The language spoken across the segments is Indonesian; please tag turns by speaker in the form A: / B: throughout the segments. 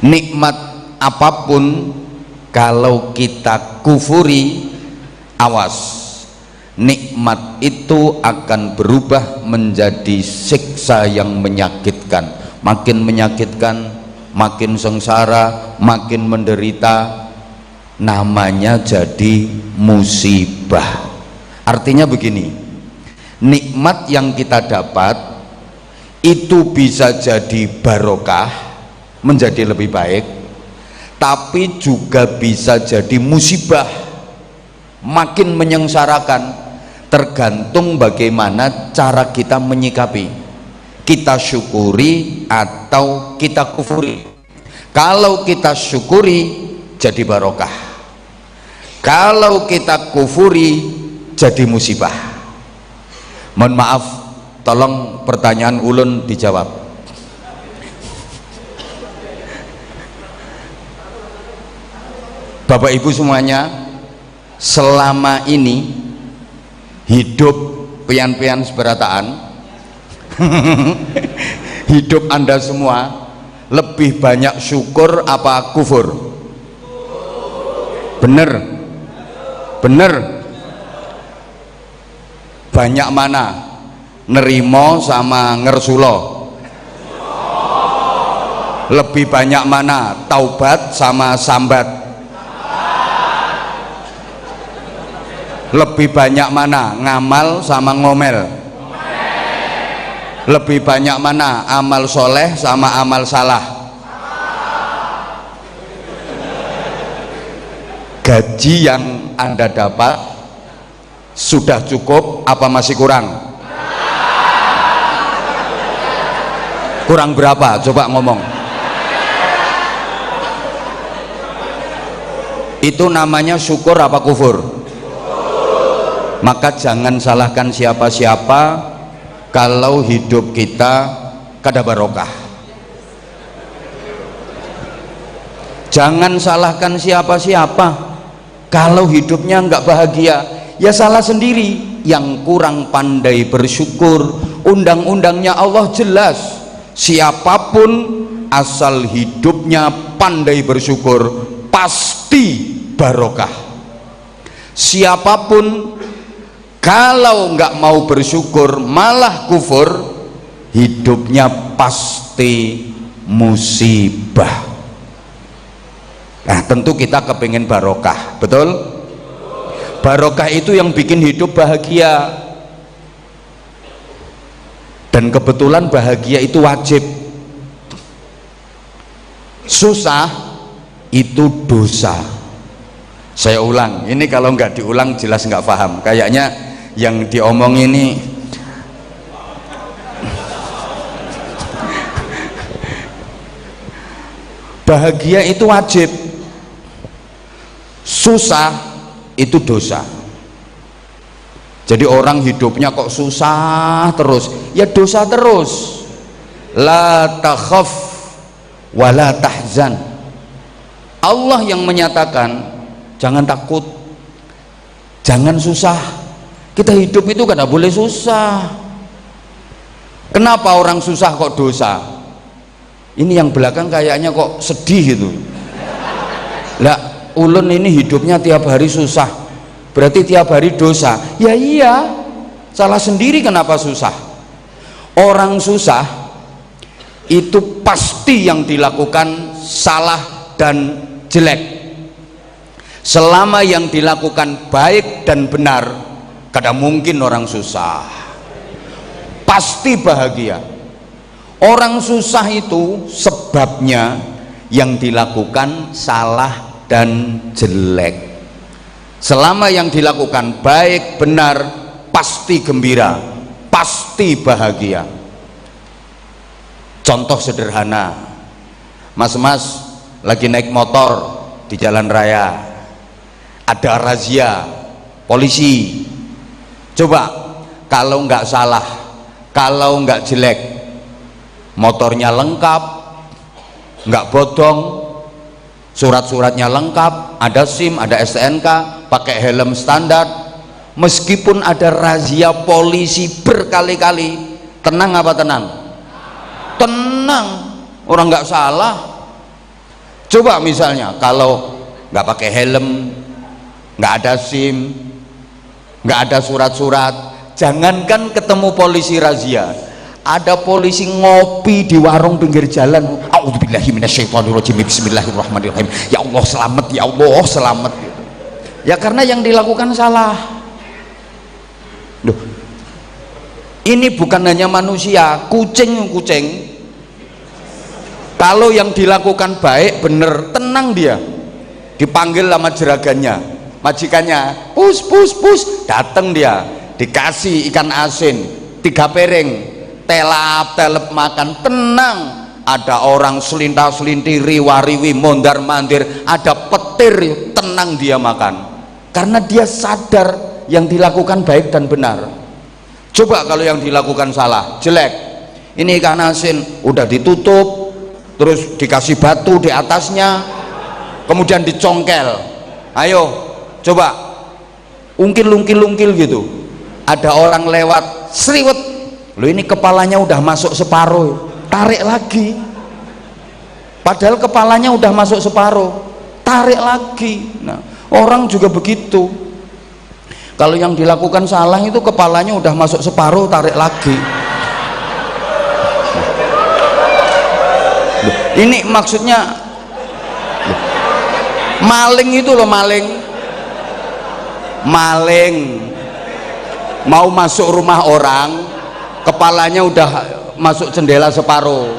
A: Nikmat apapun kalau kita kufuri, awas, nikmat itu akan berubah menjadi siksa yang menyakitkan, makin sengsara, makin menderita, namanya jadi musibah. Artinya begini, nikmat yang kita dapat itu bisa jadi barokah, menjadi lebih baik, tapi juga bisa jadi musibah, makin menyengsarakan, tergantung bagaimana cara kita menyikapi. Kita syukuri atau kita kufuri. Kalau kita syukuri jadi barokah, kalau kita kufuri jadi musibah. Mohon maaf, tolong pertanyaan ulun dijawab. Bapak Ibu semuanya, selama ini hidup pian-pian seberataan hidup Anda semua lebih banyak syukur apa kufur? Bener? Banyak mana? Nerimo sama ngersulo? Lebih banyak mana? Taubat sama sambat? Lebih banyak mana? Ngamal sama ngomel? Lebih banyak mana? Amal soleh sama amal salah? Gaji yang Anda dapat sudah cukup apa masih kurang? Kurang berapa? Coba ngomong. Itu namanya syukur apa kufur? Maka jangan salahkan siapa-siapa kalau hidup kita kada barokah. Jangan salahkan siapa-siapa kalau hidupnya enggak bahagia. Ya salah sendiri, yang kurang pandai bersyukur. Undang-undangnya Allah jelas, siapapun asal hidupnya pandai bersyukur pasti barokah. Siapapun kalau nggak mau bersyukur malah kufur, hidupnya pasti musibah. Nah tentu kita kepingin barokah, betul? Barokah itu yang bikin hidup bahagia, dan kebetulan bahagia itu wajib. Susah itu dosa. Saya ulang, ini kalau nggak diulang jelas nggak paham. Kayaknya yang diomong ini bahagia itu wajib, susah itu dosa. Jadi orang hidupnya kok susah terus, ya dosa terus. La takhaf wa la tahzan. Allah yang menyatakan jangan takut, jangan susah. Kita hidup itu kada boleh susah. Kenapa orang susah kok dosa? Ini yang belakang kayaknya kok sedih gitu. Lah ulun ini hidupnya tiap hari susah, berarti tiap hari dosa. Ya iya, salah sendiri kenapa susah. Orang susah itu pasti yang dilakukan salah dan jelek. Selama yang dilakukan baik dan benar, kada mungkin orang susah, pasti bahagia. Orang susah itu sebabnya yang dilakukan salah dan jelek. Selama yang dilakukan baik benar, pasti gembira, pasti bahagia. Contoh sederhana, mas-mas lagi naik motor di jalan raya, ada razia polisi. Coba kalau nggak salah, kalau nggak jelek, motornya lengkap, nggak bodong, surat-suratnya lengkap, ada SIM, ada STNK, pakai helm standar, meskipun ada razia polisi berkali-kali, tenang apa tenang? Tenang, orang nggak salah. Coba misalnya kalau nggak pakai helm, nggak ada SIM, nggak ada surat-surat, jangankan ketemu polisi razia, ada polisi ngopi di warung pinggir jalan, a'udzubillahi minasyaitonirrajim, bismillahirrahmanirrahim, ya Allah selamat, ya Allah selamat. Ya karena yang dilakukan salah. Duh, ini bukan hanya manusia, kucing kalau yang dilakukan baik bener, tenang dia, dipanggil sama jeragannya, majikannya, pus, datang dia, dikasih ikan asin 3 piring, telap makan, tenang. Ada orang selintas-selintir, riwa-riwi, mondar-mandir, ada petir, tenang dia makan, karena dia sadar yang dilakukan baik dan benar. Coba kalau yang dilakukan salah, jelek, ini ikan asin udah ditutup, terus dikasih batu di atasnya, kemudian dicongkel, ayo coba ungkil gitu, ada orang lewat, sriwet, lo ini kepalanya udah masuk separuh, tarik lagi, padahal kepalanya udah masuk separuh, tarik lagi. Nah, orang juga begitu, kalau yang dilakukan salah itu kepalanya udah masuk separuh, tarik lagi. Ini maksudnya maling itu loh, maling mau masuk rumah orang, kepalanya udah masuk jendela separuh.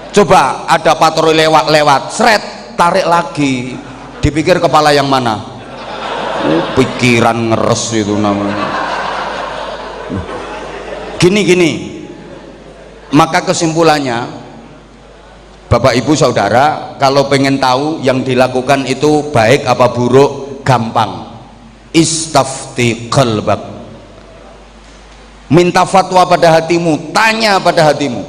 A: Coba ada patroli lewat, seret, tarik lagi, dipikir kepala yang mana? Pikiran ngeres itu namanya. Gini, maka kesimpulannya, Bapak Ibu Saudara, kalau pengen tahu yang dilakukan itu baik apa buruk, gampang, istafti qalbak, minta fatwa pada hatimu, tanya pada hatimu.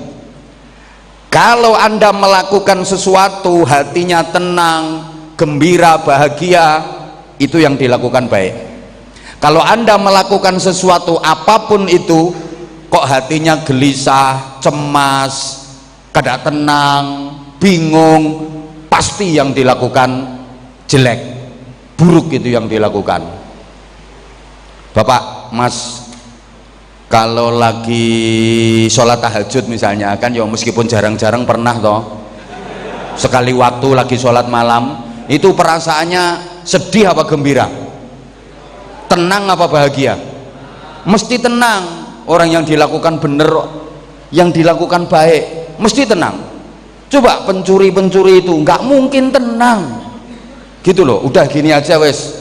A: Kalau Anda melakukan sesuatu hatinya tenang, gembira, bahagia, itu yang dilakukan baik. Kalau Anda melakukan sesuatu apapun itu kok hatinya gelisah, cemas, kada tenang, bingung, pasti yang dilakukan jelek, buruk itu yang dilakukan. Bapak, Mas, kalau lagi sholat tahajud misalnya, kan ya meskipun jarang-jarang pernah toh, sekali waktu lagi sholat malam, itu perasaannya sedih apa gembira? Tenang apa bahagia? Mesti tenang. Orang yang dilakukan bener, yang dilakukan baik, mesti tenang. Coba pencuri itu nggak mungkin tenang gitu loh. Udah gini aja wes,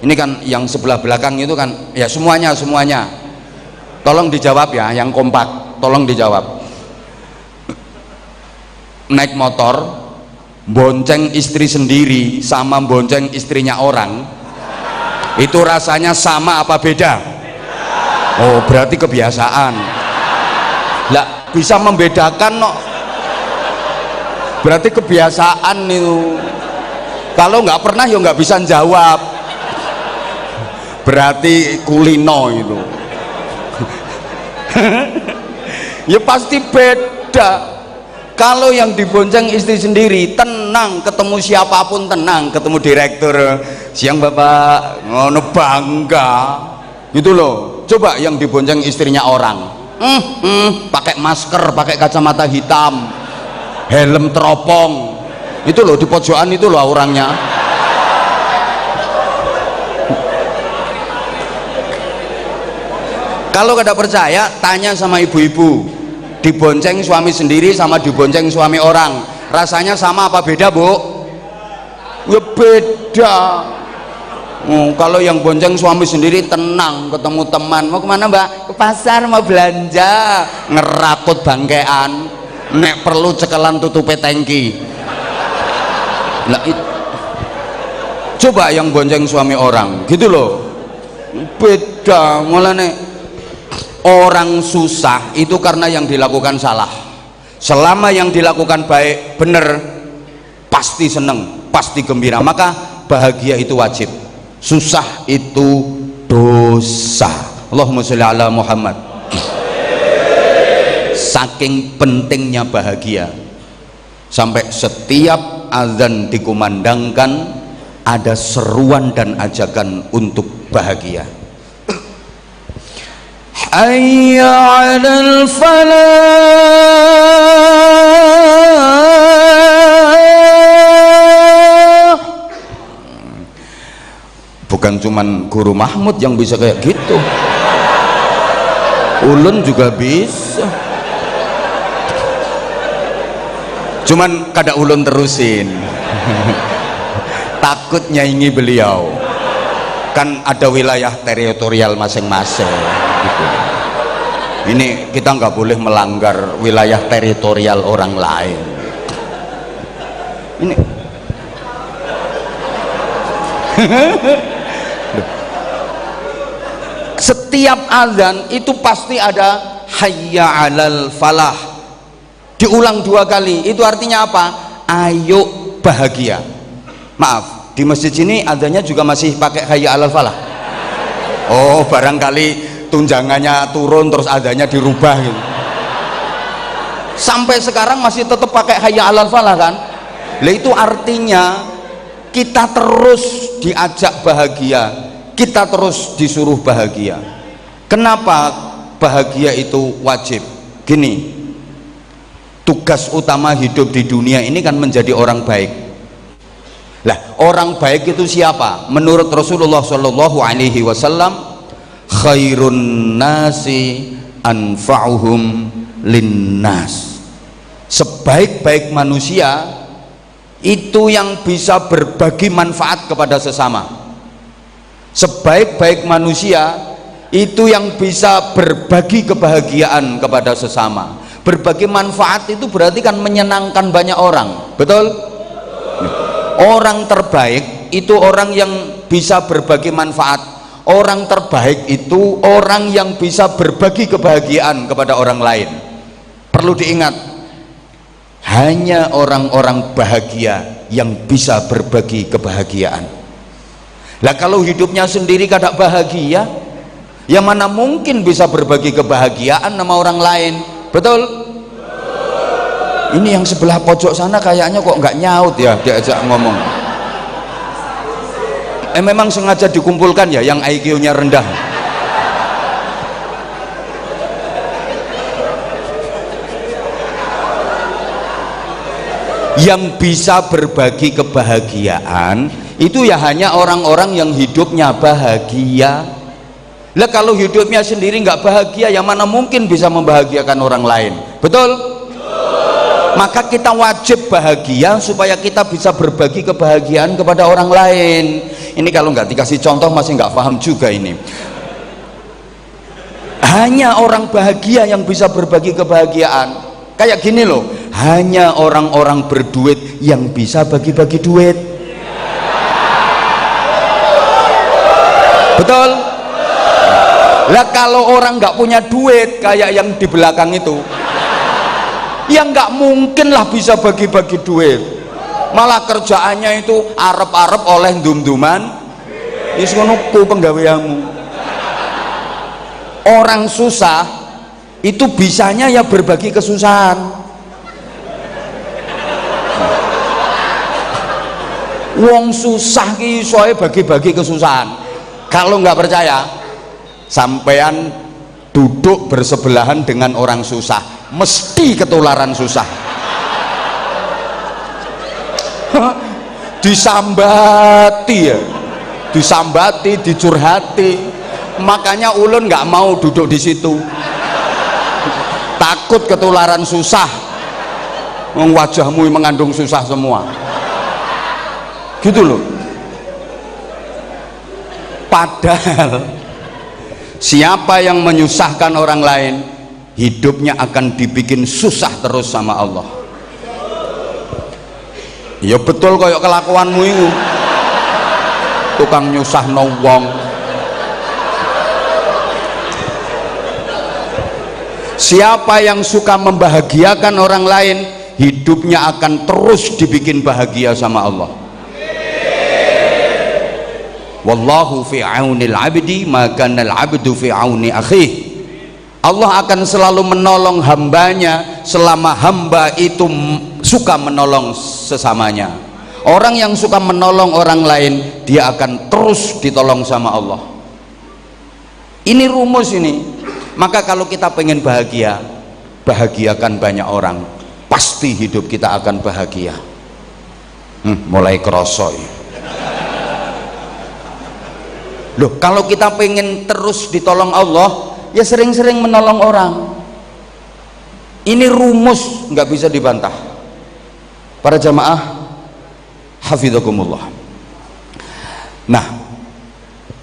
A: ini kan yang sebelah belakang itu kan ya semuanya tolong dijawab ya, yang kompak tolong dijawab. Naik motor bonceng istri sendiri sama bonceng istrinya orang, itu rasanya sama apa beda? Oh berarti kebiasaan lah, bisa membedakan no, berarti kebiasaan itu. Kalau nggak pernah ya nggak bisa jawab, berarti kulino itu. Ya pasti beda. Kalau yang dibonceng istri sendiri tenang, ketemu siapapun tenang, ketemu direktur, siang bapak, ngono bangga gitu loh. Coba yang dibonceng istrinya orang, pakai masker, pakai kacamata hitam, helm teropong, itu loh di pojokan itu loh orangnya. Kalau kada percaya, tanya sama ibu-ibu, dibonceng suami sendiri sama dibonceng suami orang, rasanya sama apa beda, Bu? Ya beda. Kalau yang bonceng suami sendiri tenang, ketemu teman, mau kemana Mbak? Ke pasar mau belanja, ngerakut bangkean, nek perlu cekelan tutupe tangki. Nah, coba yang bonceng suami orang gitu loh, beda. Mulane orang susah itu karena yang dilakukan salah. Selama yang dilakukan baik, bener, pasti seneng, pasti gembira, maka bahagia itu wajib. Susah itu dosa. Allahumma sholli ala Muhammad. Saking pentingnya bahagia, sampai setiap azan dikumandangkan ada seruan dan ajakan untuk bahagia. Hayya 'alal falah. Bukan cuman Guru Mahmud yang bisa kayak gitu, ulun juga bisa, cuman kada ulun terusin takut nyaingi beliau, kan ada wilayah teritorial masing-masing gitu. Ini kita nggak boleh melanggar wilayah teritorial orang lain. Ini setiap azan itu pasti ada hayya 'alal falah, diulang 2 kali. Itu artinya apa? Ayo bahagia. Maaf, di masjid sini azannya juga masih pakai hayya 'alal falah. Oh, barangkali tunjangannya turun terus azannya dirubah gitu. Sampai sekarang masih tetap pakai hayya 'alal falah kan? Lah itu artinya kita terus diajak bahagia, kita terus disuruh bahagia. Kenapa bahagia itu wajib? Gini, tugas utama hidup di dunia ini kan menjadi orang baik. Lah, orang baik itu siapa? Menurut Rasulullah Shallallahu Alaihi Wasallam, khairun nasi anfa'uhum linnas. Sebaik-baik manusia itu yang bisa berbagi manfaat kepada sesama. Sebaik-baik manusia itu yang bisa berbagi kebahagiaan kepada sesama. Berbagi manfaat itu berarti kan menyenangkan banyak orang, betul? Orang terbaik itu orang yang bisa berbagi manfaat. Orang terbaik itu orang yang bisa berbagi kebahagiaan kepada orang lain. Perlu diingat, hanya orang-orang bahagia yang bisa berbagi kebahagiaan. Lah kalau hidupnya sendiri kada bahagia, ya mana mungkin bisa berbagi kebahagiaan sama orang lain, betul? Ini yang sebelah pojok sana kayaknya kok nggak nyaut ya diajak ngomong. Memang sengaja dikumpulkan ya yang IQ-nya rendah. Yang bisa berbagi kebahagiaan itu ya hanya orang-orang yang hidupnya bahagia. Lah kalau hidupnya sendiri nggak bahagia, ya mana mungkin bisa membahagiakan orang lain, betul? Maka kita wajib bahagia supaya kita bisa berbagi kebahagiaan kepada orang lain. Ini kalau nggak dikasih contoh masih nggak paham juga ini. Hanya orang bahagia yang bisa berbagi kebahagiaan. Kayak gini loh, hanya orang-orang berduit yang bisa bagi-bagi duit, betul? Lah kalau orang nggak punya duit kayak yang di belakang itu, ya nggak mungkin lah bisa bagi-bagi duit. Malah kerjaannya itu arep-arep oleh dum-duman wis ngono ku penggaweanmu. Orang susah itu bisanya ya berbagi kesusahan. Wong susah ki isoe bagi-bagi kesusahan. Kalau nggak percaya, sampean duduk bersebelahan dengan orang susah, mesti ketularan susah. Disambati ya, disambati, dicurhati. Makanya ulun nggak mau duduk di situ, takut ketularan susah. Wajahmu mengandung susah semua, gitu loh. Padahal siapa yang menyusahkan orang lain, hidupnya akan dibikin susah terus sama Allah. Ya betul kayak kelakuanmu itu, tukang nyusahno wong. Siapa yang suka membahagiakan orang lain, hidupnya akan terus dibikin bahagia sama Allah. Wallahu fi aunil abdi ma kana al abdu fi auni akhih. Allah akan selalu menolong hambanya selama hamba itu suka menolong sesamanya. Orang yang suka menolong orang lain, dia akan terus ditolong sama Allah. Ini rumus ini. Maka kalau kita pengen bahagia, bahagiakan banyak orang, pasti hidup kita akan bahagia. Mulai kerosoi. Loh, kalau kita pengen terus ditolong Allah, ya sering-sering menolong orang. Ini rumus, nggak bisa dibantah. Para jamaah hafidzakumullah. Nah,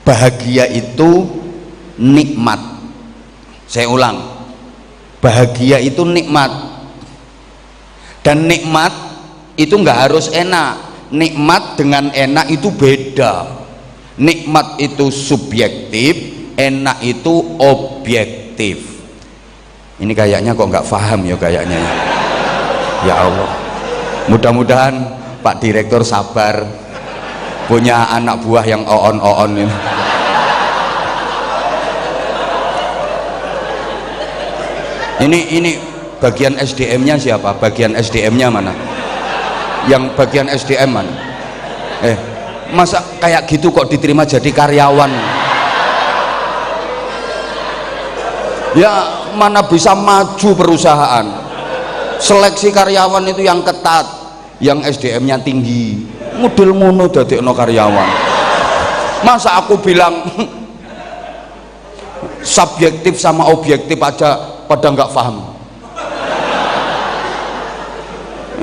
A: bahagia itu nikmat. Saya ulang, bahagia itu nikmat. Dan nikmat itu nggak harus enak. Nikmat dengan enak itu beda. Nikmat itu subjektif, enak itu objektif. Ini kayaknya kok nggak paham ya kayaknya. Ya Allah, mudah-mudahan Pak Direktur sabar, punya anak buah yang oon-oon ini. Ini bagian SDM-nya siapa? Bagian SDM-nya mana? Yang bagian SDM mana? Masa kayak gitu kok diterima jadi karyawan? Ya mana bisa maju perusahaan. Seleksi karyawan itu yang ketat, yang SDM-nya tinggi. Model mono dadekno karyawan. Masa aku bilang subjektif sama objektif aja pada nggak paham.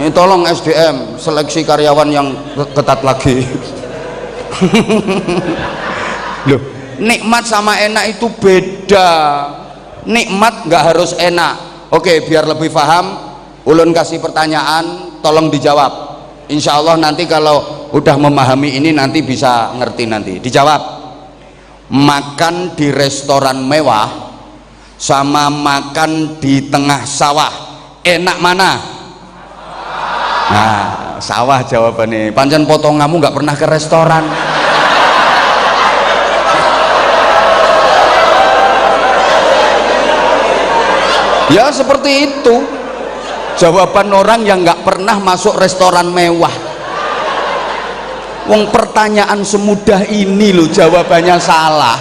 A: Ini tolong SDM seleksi karyawan yang ketat lagi. Loh, nikmat sama enak itu beda. Nikmat nggak harus enak. Oke, biar lebih paham, ulun kasih pertanyaan, tolong dijawab. Insya Allah nanti kalau udah memahami ini nanti bisa ngerti nanti. Dijawab. Makan di restoran mewah sama makan di tengah sawah, enak mana? Nah, sawah jawabannya. Pancen potonganmu nggak pernah ke restoran. Ya seperti itu jawaban orang yang nggak pernah masuk restoran mewah. Wong pertanyaan semudah ini loh jawabannya salah.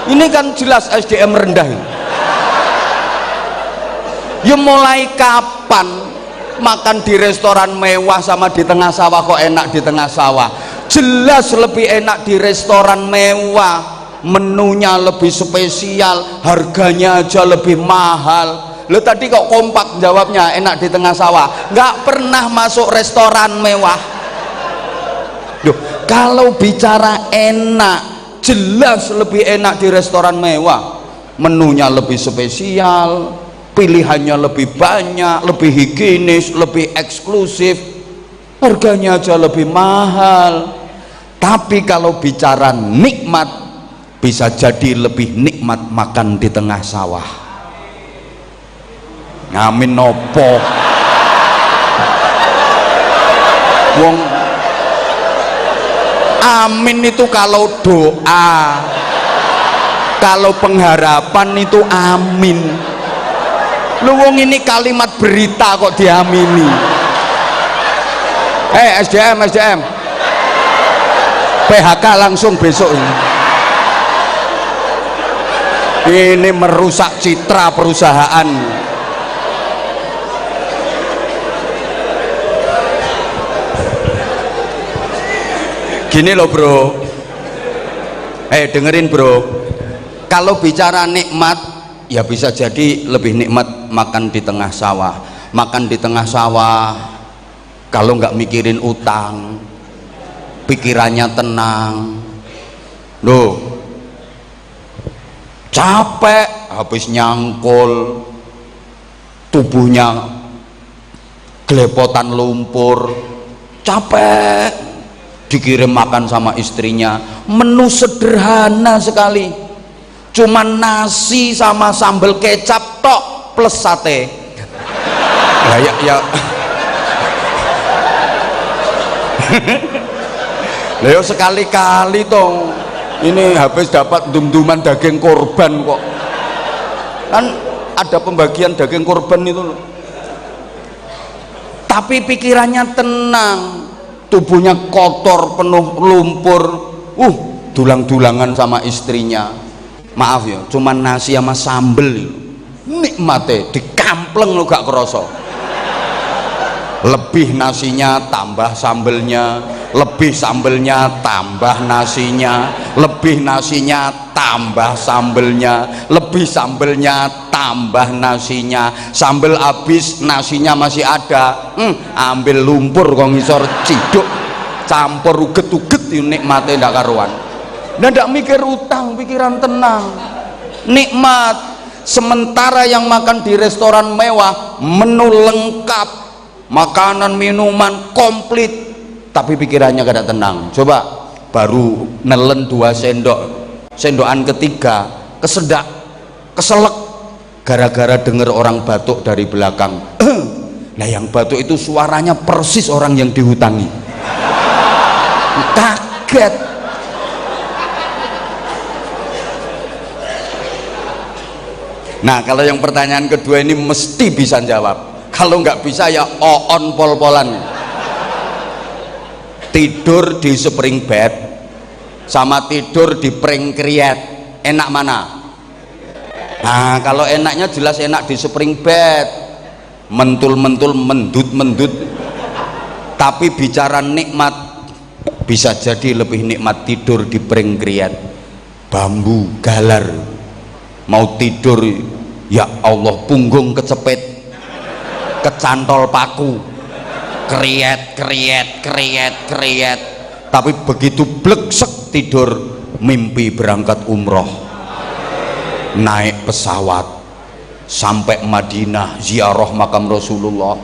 A: Ini kan jelas SDM rendah. Ya mulai kapan makan di restoran mewah sama di tengah sawah kok enak di tengah sawah? Jelas lebih enak di restoran mewah. Menunya lebih spesial, harganya aja lebih mahal. Lo tadi kok kompak jawabnya enak di tengah sawah, nggak pernah masuk restoran mewah. Duh, kalau bicara enak, jelas lebih enak di restoran mewah. Menunya lebih spesial, pilihannya lebih banyak, lebih higienis, lebih eksklusif, harganya aja lebih mahal. Tapi kalau bicara nikmat, bisa jadi lebih nikmat makan di tengah sawah. Ngamin nopo wong amin itu kalau doa, kalau pengharapan itu amin. Lu wong ini kalimat berita kok diamini. SDM PHK langsung besok ini merusak citra perusahaan. Gini loh bro, dengerin bro, kalau bicara nikmat ya bisa jadi lebih nikmat makan di tengah sawah. Makan di tengah sawah kalau nggak mikirin utang, pikirannya tenang. Loh, capek habis nyangkul, tubuhnya gelepotan lumpur, capek, dikirim makan sama istrinya, menu sederhana sekali, cuman nasi sama sambal kecap tok plus sate. Ya Leo sekali-kali tong ini habis dapat dum-duman daging korban kok. Kan ada pembagian daging korban itu loh. Tapi pikirannya tenang, tubuhnya kotor penuh lumpur, dulang-dulangan sama istrinya. Maaf ya, cuman nasi sama sambel nikmate dikampleng lo gak kerasa. Lebih nasinya tambah sambelnya, lebih sambelnya tambah nasinya, lebih nasinya tambah sambelnya, lebih sambelnya tambah nasinya. Sambel habis, nasinya masih ada, ambil lumpur kok ngisor ciduk campur uget-uget nikmate ndak karuan. Ndak mikir utang, pikiran tenang, nikmat. Sementara yang makan di restoran mewah, menu lengkap, makanan minuman komplit, tapi pikirannya kada tenang. Coba baru nelen 2 sendok, sendokan ketiga kesedak, keselek, gara-gara denger orang batuk dari belakang. Nah yang batuk itu suaranya persis orang yang dihutangi. Kaget. Nah kalau yang pertanyaan kedua ini mesti bisa jawab. Kalau nggak bisa ya on pol-polan. Tidur di spring bed sama tidur di pring kriet, enak mana? Nah kalau enaknya jelas enak di spring bed, mentul-mentul, mendut-mendut. Tapi bicara nikmat, bisa jadi lebih nikmat tidur di pring kriet, bambu galar. Mau tidur ya Allah, punggung kecepet, kecantol paku, kriet, tapi begitu bleksek tidur, mimpi berangkat umroh, naik pesawat sampai Madinah, ziarah makam Rasulullah,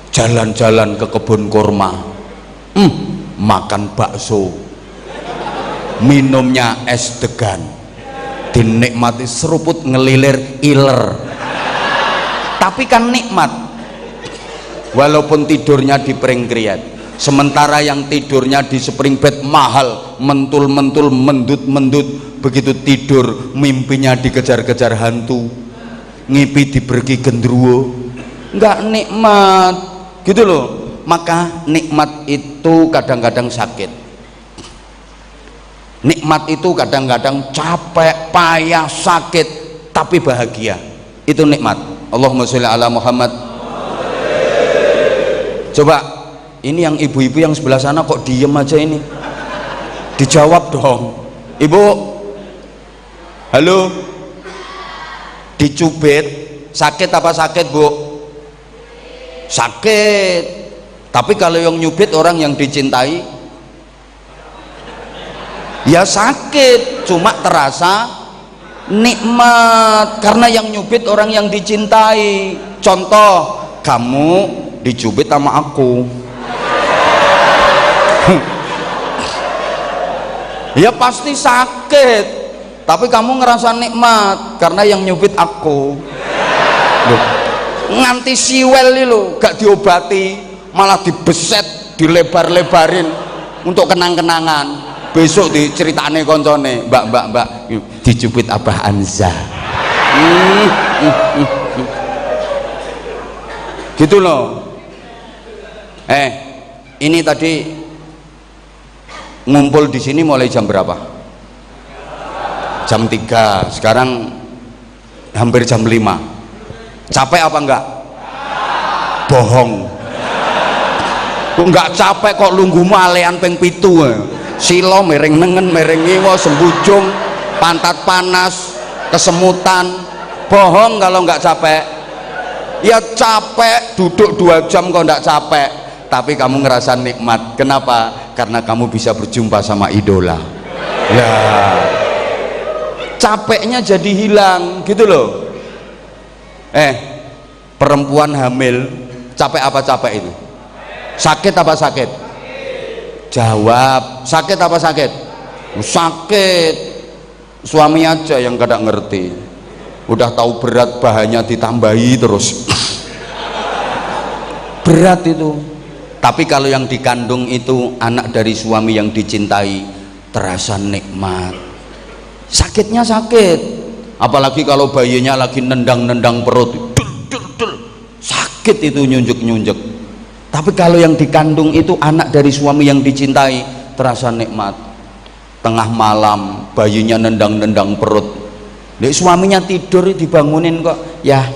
A: jalan-jalan ke kebun kurma, makan bakso, minumnya es degan, dinikmati seruput ngelilir iler, tapi kan nikmat walaupun tidurnya di pring kriet. Sementara yang tidurnya di spring bed mahal, mentul-mentul, mendut-mendut, begitu tidur mimpinya dikejar-kejar hantu, ngipi diberki gendruwo, nggak nikmat gitu loh. Maka nikmat itu kadang-kadang sakit, nikmat itu kadang-kadang capek, payah, sakit, tapi bahagia. Itu nikmat. Allahumma sholli ala Muhammad. Coba ini yang ibu-ibu yang sebelah sana kok diem aja ini, dijawab dong ibu. Halo, dicubit sakit apa sakit bu? Sakit. Tapi kalau yang nyubit orang yang dicintai ya sakit, cuma terasa nikmat karena yang nyubit orang yang dicintai. Contoh, kamu dicubit sama aku. Ya pasti sakit, tapi kamu ngerasa nikmat karena yang nyubit aku. Loh, nganti siwel lo gak diobati, malah dibeset, dilebar-lebarin untuk kenang-kenangan. Besok diceritane koncone, mbak dicubit Abah Anza, gitu loh. Ini tadi ngumpul di sini mulai jam berapa? Jam 3, sekarang hampir jam 5. Capek apa enggak? Bohong. Kok enggak capek kok lungguh malean ping 7. Silo mereng nengen, mereng ngiwa, sembujung, pantat panas, kesemutan. Bohong kalau nggak capek. Ya capek, duduk 2 jam kok nggak capek, tapi kamu ngerasa nikmat. Kenapa? Karena kamu bisa berjumpa sama idola. Ya capeknya jadi hilang gitu loh. Perempuan hamil capek apa capek itu? Sakit apa sakit? Jawab, sakit apa sakit? Sakit. Suami aja yang kadang ngerti, udah tahu berat bahannya ditambahi terus. Berat itu. Tapi kalau yang dikandung itu anak dari suami yang dicintai, terasa nikmat. Sakitnya sakit, apalagi kalau bayinya lagi nendang-nendang perut, sakit itu, nyunjuk-nyunjuk. Tapi kalau yang dikandung itu anak dari suami yang dicintai, terasa nikmat. Tengah malam bayinya nendang-nendang perut, dek suaminya tidur dibangunin kok, ya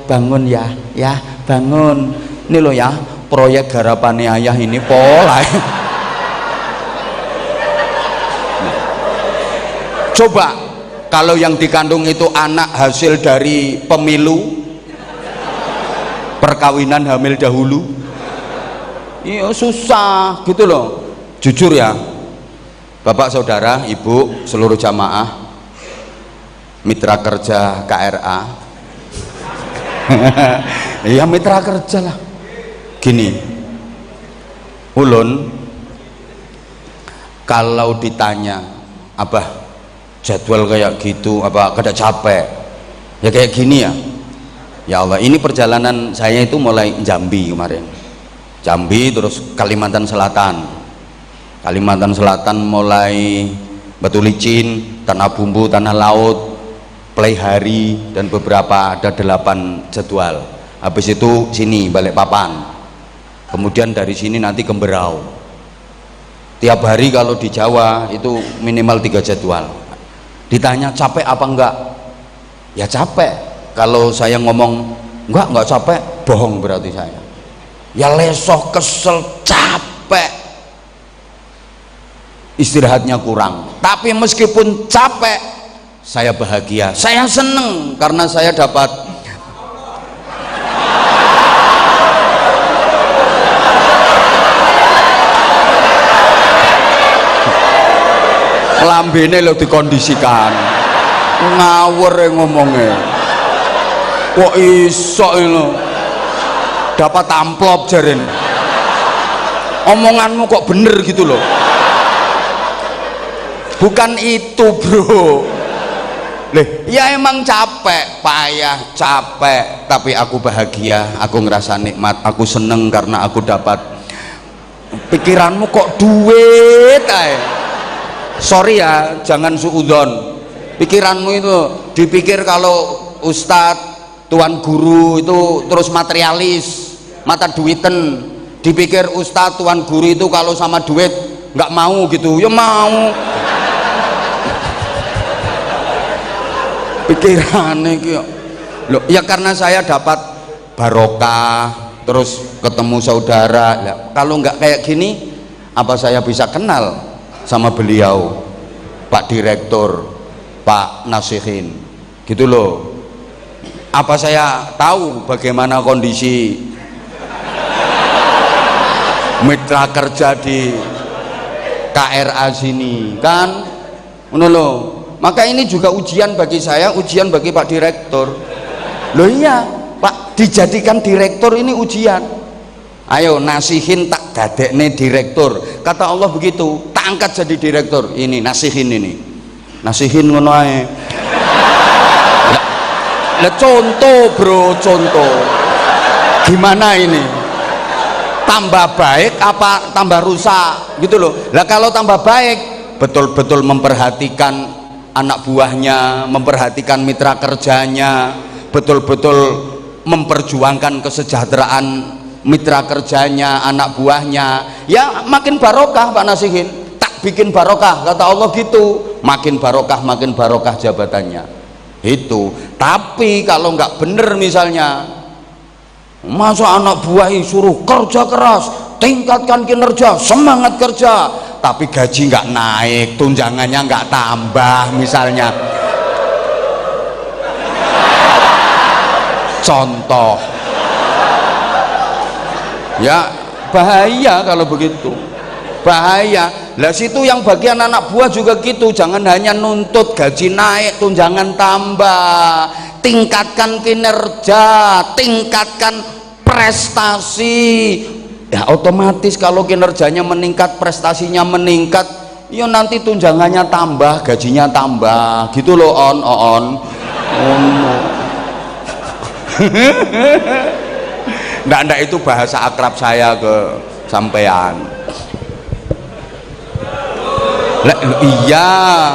A: bangun ya bangun, ini loh ya proyek garapannya ayah ini pola. Coba kalau yang dikandung itu anak hasil dari pemilu, perkawinan hamil dahulu, iya susah gitu loh. Jujur ya Bapak, Saudara, Ibu, seluruh jamaah, mitra kerja KRA, ya mitra kerja lah. Gini, ulun kalau ditanya, Abah jadwal kayak gitu apa kada capek? Ya kayak gini ya. Ya Allah, ini perjalanan saya itu mulai Jambi kemarin, Jambi terus Kalimantan Selatan, mulai Batu Licin, Tanah Bumbu, Tanah Laut, Playhari, dan beberapa, ada 8 jadwal. Habis itu sini Balikpapan, kemudian dari sini nanti ke Berau. Tiap hari kalau di Jawa itu minimal 3 jadwal. Ditanya capek apa enggak? Ya capek. Kalau saya ngomong enggak capek, bohong berarti saya. Ya lesoh, kesel, capek, istirahatnya kurang. Tapi meskipun capek, saya bahagia, saya seneng karena saya dapat lambene lo dikondisikan, ngawur ngomongnya. Kok iso lo dapat amplop jaren, omonganmu kok bener gitu loh. Bukan itu bro, ya emang capek, payah, capek, tapi aku bahagia, aku ngerasa nikmat, aku seneng karena aku dapat. Pikiranmu kok duit sorry ya, jangan suudzon. Pikiranmu itu dipikir kalau ustadz, tuan guru itu terus materialis, mata duiten. Dipikir ustadz, tuan guru itu kalau sama duit nggak mau gitu, ya mau. Pikirannya gitu loh, ya karena saya dapat barokah, terus ketemu saudara. Ya, kalau nggak kayak gini, apa saya bisa kenal sama beliau, Pak Direktur, Pak Nasihin, gitu loh. Apa saya tahu bagaimana kondisi mitra kerja di KRA sini kan, loh. Maka ini juga ujian bagi saya, ujian bagi Pak Direktur. Loh iya Pak, dijadikan direktur ini ujian. Ayo Nasihin tak dadekne direktur, kata Allah begitu, tak angkat jadi direktur. Ini Nasihin, ini Nasihin ngono ae. Lah contoh bro, contoh gimana ini, tambah baik apa tambah rusak gitu loh. Lah kalau tambah baik, betul-betul memperhatikan anak buahnya, memperhatikan mitra kerjanya, betul-betul memperjuangkan kesejahteraan mitra kerjanya, anak buahnya, ya makin barokah Pak Nasihin. Tak bikin barokah, kata Allah gitu, makin barokah jabatannya itu. Tapi kalau nggak bener, misalnya masa anak buah suruh kerja keras, tingkatkan kinerja, semangat kerja, tapi gaji nggak naik, tunjangannya nggak tambah misalnya, contoh ya, bahaya kalau begitu, bahaya. Lah situ yang bagian anak buah juga gitu, jangan hanya nuntut gaji naik, tunjangan tambah, tingkatkan kinerja, tingkatkan prestasi. Ya otomatis kalau kinerjanya meningkat, prestasinya meningkat, ya nanti tunjangannya tambah, gajinya tambah, gitu loh. On. Nggak itu bahasa akrab saya ke sampean. Iya.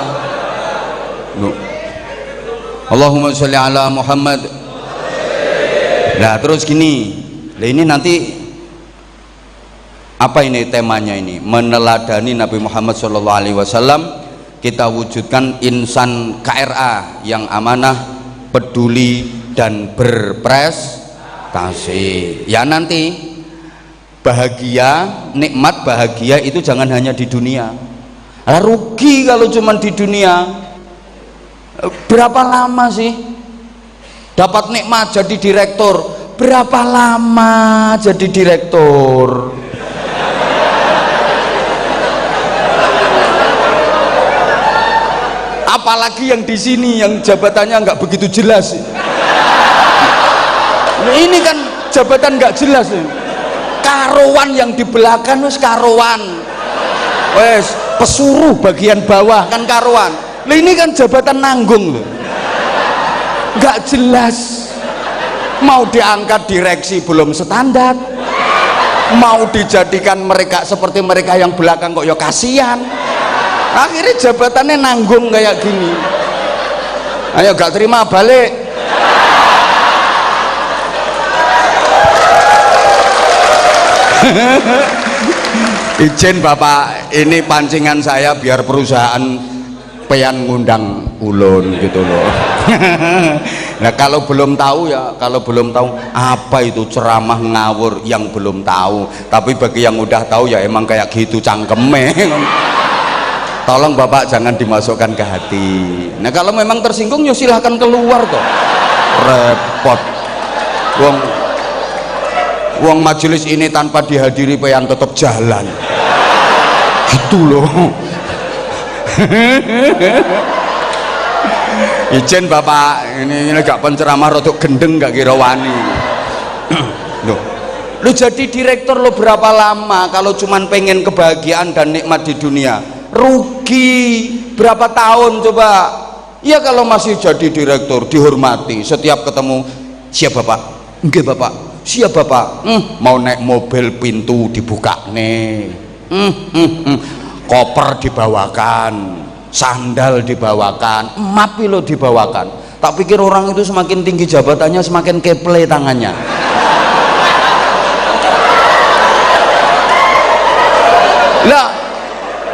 A: Allahumma sholli ala Muhammad. Nah terus gini, nah ini nanti Apa ini temanya ini? Meneladani Nabi Muhammad SAW. Kita wujudkan insan KRA yang amanah, peduli dan berprestasi. Ya nanti bahagia, nikmat bahagia itu jangan hanya di dunia. Rugi kalau cuma di dunia. Berapa lama sih dapat nikmat jadi direktur? Berapa lama jadi direktur? Apalagi yang di sini yang jabatannya nggak begitu jelas. Nah, ini kan jabatan nggak jelas. Karowan yang di belakang wes karowan, wes pesuruh bagian bawah kan karowan. Nah, ini kan jabatan nanggung loh, nggak jelas. Mau diangkat direksi belum standar, mau dijadikan mereka seperti mereka yang belakang kok ya kasihan. Akhirnya jabatannya nanggung kayak gini. Ayo gak terima balik. Izin Bapak, ini pancingan saya biar perusahaan pengen ngundang ulun gitu loh. Nah kalau belum tahu ya, kalau belum tahu apa itu ceramah ngawur yang belum tahu. Tapi bagi yang udah tahu ya emang kayak gitu cangkeme. Tolong Bapak jangan dimasukkan ke hati. Nah kalau memang tersinggung ya silahkan keluar toh. Repot. Wong majelis ini tanpa dihadiri pengen tetap jalan. Gitu loh. Izin Bapak, ini gak penceramah rotok gendeng gak kira wani. Loh, lu jadi direktur lo berapa lama kalau cuman pengen kebahagiaan dan nikmat di dunia? Rugi berapa tahun coba? Ya kalau masih jadi direktur dihormati, setiap ketemu siap Bapak, enggak Bapak, siap Bapak. Mau naik mobil pintu dibuka nih, koper dibawakan, sandal dibawakan, mapi lo dibawakan. Tak pikir orang itu semakin tinggi jabatannya semakin keple tangannya. Lah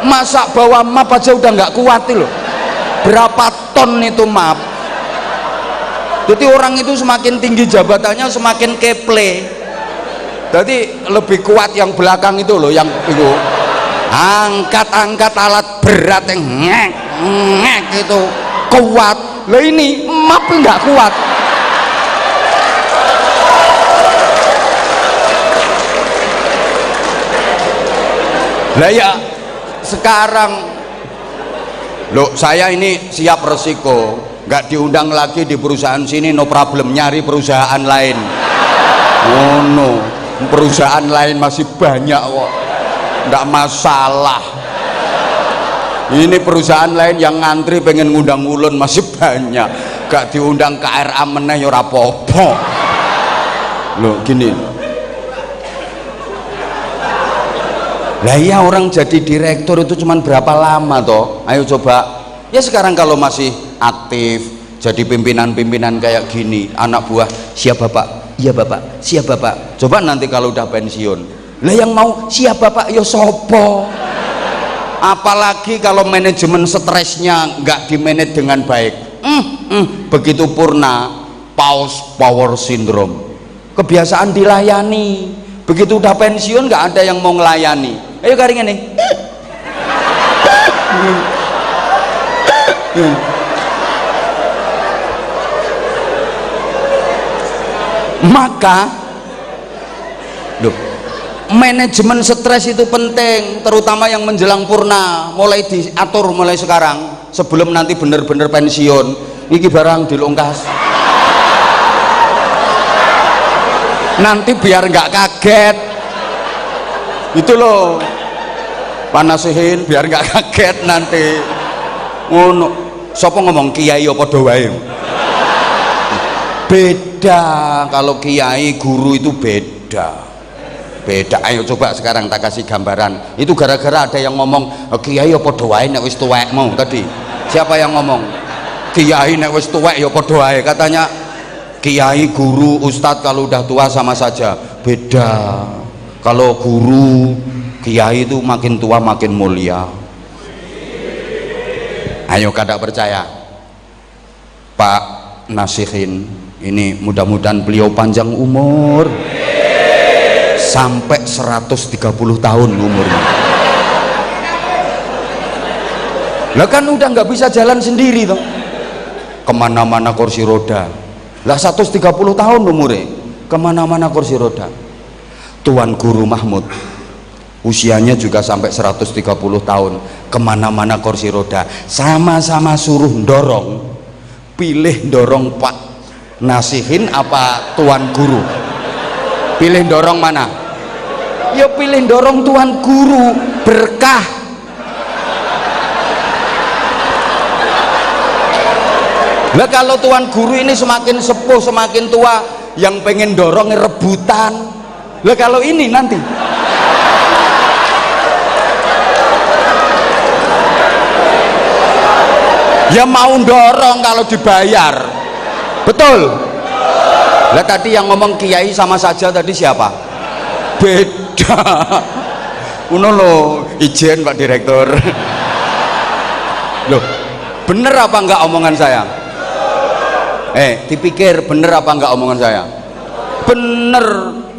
A: masa bawa map aja udah nggak kuat loh, berapa ton itu map. Jadi orang itu semakin tinggi jabatannya semakin keple. Jadi lebih kuat yang belakang itu loh, yang itu angkat alat berat yang ngek itu kuat. Lah ini map nggak kuat. Lah ya sekarang loh, saya ini siap resiko, nggak diundang lagi di perusahaan sini, no problem, nyari perusahaan lain. Oh no, perusahaan lain masih banyak kok, nggak masalah. Ini perusahaan lain yang ngantri pengen ngundang ulun masih banyak, gak diundang KRA meneh ya ora apa-apa. Loh gini. Lah iya, orang jadi direktur itu cuman berapa lama toh? Ayo coba. Ya sekarang kalau masih aktif jadi pimpinan-pimpinan kayak gini, anak buah, siap Bapak, iya Bapak, siap Bapak. Coba nanti kalau udah pensiun, lah yang mau siap Bapak ya sopo. Apalagi kalau manajemen stresnya nggak dimanage dengan baik, begitu purna power syndrome, kebiasaan dilayani. Begitu udah pensiun nggak ada yang mau ngelayani. Ayo garing ini. Maka loh, manajemen stres itu penting, terutama yang menjelang purna, mulai diatur mulai sekarang sebelum nanti bener-bener pensiun. Iki barang dilongkas nanti biar nggak kaget itu loh, panasihin biar nggak kaget nanti. Ngono. Sopo ngomong kiai apa doae? Beda, kalau kiai guru itu beda. Ayo coba sekarang tak kasih gambaran. Itu gara-gara ada yang ngomong kiai apa doae nek wis tuwek mau tadi. Siapa yang ngomong? Kiai nek wis tuwek ya padha wae. Katanya kiai, guru, ustadz kalau udah tua sama saja. Beda. Kalau guru kiai itu makin tua makin mulia. Ayo kada percaya, Pak Nasihin ini mudah-mudahan beliau panjang umur sampai 130 tahun umurnya. Lah kan udah nggak bisa jalan sendiri toh, kemana-mana kursi roda. Lah 130 tahun umurnya, kemana-mana kursi roda. Tuan Guru Mahmud usianya juga sampai 130 tahun, kemana-mana kursi roda. Sama-sama suruh dorong, pilih dorong Pak Nasihin apa Tuan Guru? Pilih dorong mana? Ya pilih dorong Tuan Guru, berkah. Lah kalau Tuan Guru ini semakin sepuh semakin tua, yang pengen dorong rebutan. Lah kalau ini nanti ya mau dorong kalau dibayar, betul? Lah tadi yang ngomong kiai sama saja tadi siapa? Beda. Uno lo ijen Pak Direktur. Loh, bener apa enggak omongan saya? Dipikir bener apa enggak omongan saya? Bener.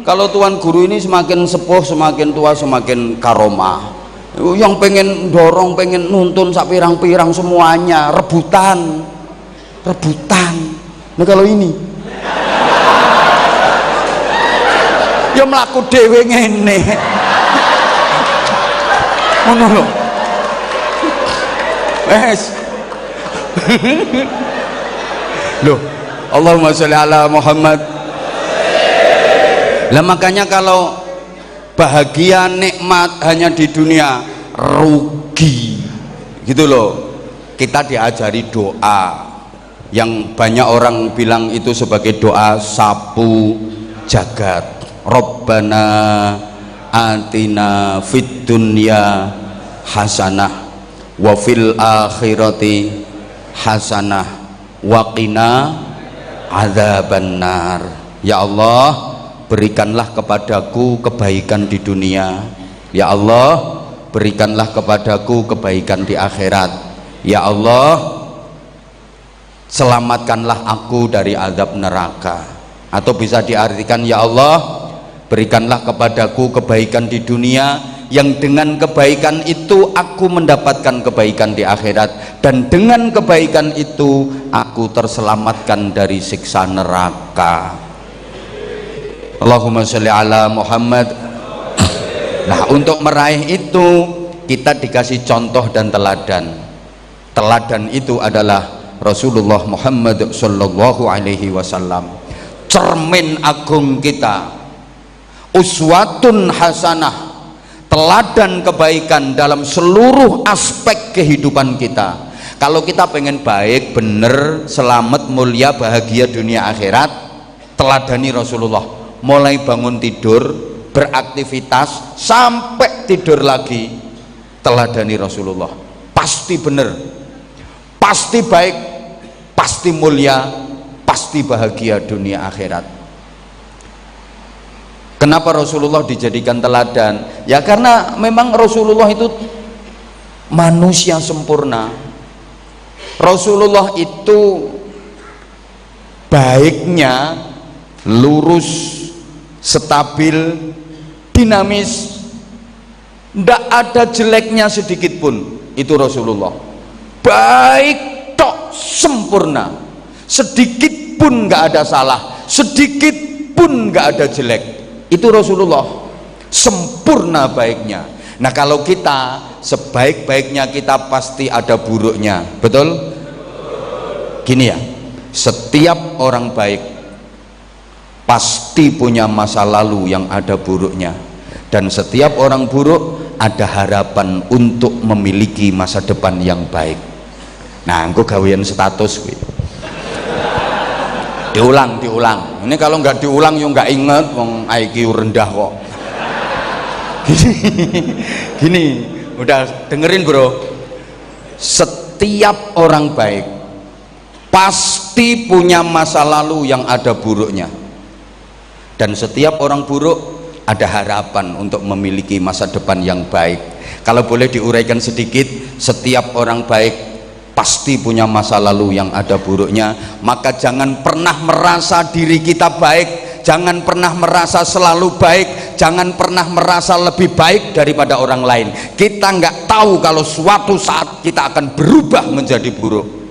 A: Kalau Tuan Guru ini semakin sepuh semakin tua semakin karomah. Yang pengen dorong pengen nuntun sak pirang-pirang semuanya rebutan. Nah kalau ini ya melaku dewe ngene ngono lho wes. Loh, Allahumma sholli ala Muhammad. Lah makanya kalau bahagia nikmat hanya di dunia rugi gitu loh. Kita diajari doa yang banyak orang bilang itu sebagai doa sapu jagat. Rabbana atina fid dunya hasanah wa fil akhirati hasanah wa qina adzabannar. Ya Allah, berikanlah kepadaku kebaikan di dunia. Ya Allah, berikanlah kepadaku kebaikan di akhirat. Ya Allah, selamatkanlah aku dari azab neraka. Atau bisa diartikan, ya Allah, berikanlah kepadaku kebaikan di dunia, yang dengan kebaikan itu aku mendapatkan kebaikan di akhirat, dan dengan kebaikan itu aku terselamatkan dari siksa neraka. Allahumma sholli ala Muhammad. Nah, untuk meraih itu kita dikasih contoh dan teladan. Teladan itu adalah Rasulullah Muhammad sallallahu alaihi wasallam, cermin agung kita, uswatun hasanah, teladan kebaikan dalam seluruh aspek kehidupan kita. Kalau kita pengen baik, bener, selamat, mulia, bahagia dunia akhirat, teladani Rasulullah. Mulai bangun tidur, beraktivitas, sampai tidur lagi, teladani Rasulullah. Pasti bener, pasti baik, pasti mulia, pasti bahagia dunia akhirat. Kenapa Rasulullah dijadikan teladan? Ya karena memang Rasulullah itu manusia sempurna. Rasulullah itu baiknya lurus, stabil, dinamis, tidak ada jeleknya sedikit pun. Itu Rasulullah baik tok, sempurna, sedikit pun nggak ada salah, sedikit pun nggak ada jelek. Itu Rasulullah sempurna baiknya. Nah kalau kita sebaik-baiknya kita pasti ada buruknya, betul? Gini ya, setiap orang baik pasti punya masa lalu yang ada buruknya, dan setiap orang buruk ada harapan untuk memiliki masa depan yang baik. Nah engko gawean status gue diulang. Ini kalau nggak diulang yo nggak inget, wong IQ rendah kok. Gini, udah dengerin bro. Setiap orang baik pasti punya masa lalu yang ada buruknya, dan setiap orang buruk ada harapan untuk memiliki masa depan yang baik. Kalau boleh diuraikan sedikit, setiap orang baik pasti punya masa lalu yang ada buruknya. Maka jangan pernah merasa diri kita baik, jangan pernah merasa selalu baik, jangan pernah merasa lebih baik daripada orang lain. Kita nggak tahu kalau suatu saat kita akan berubah menjadi buruk.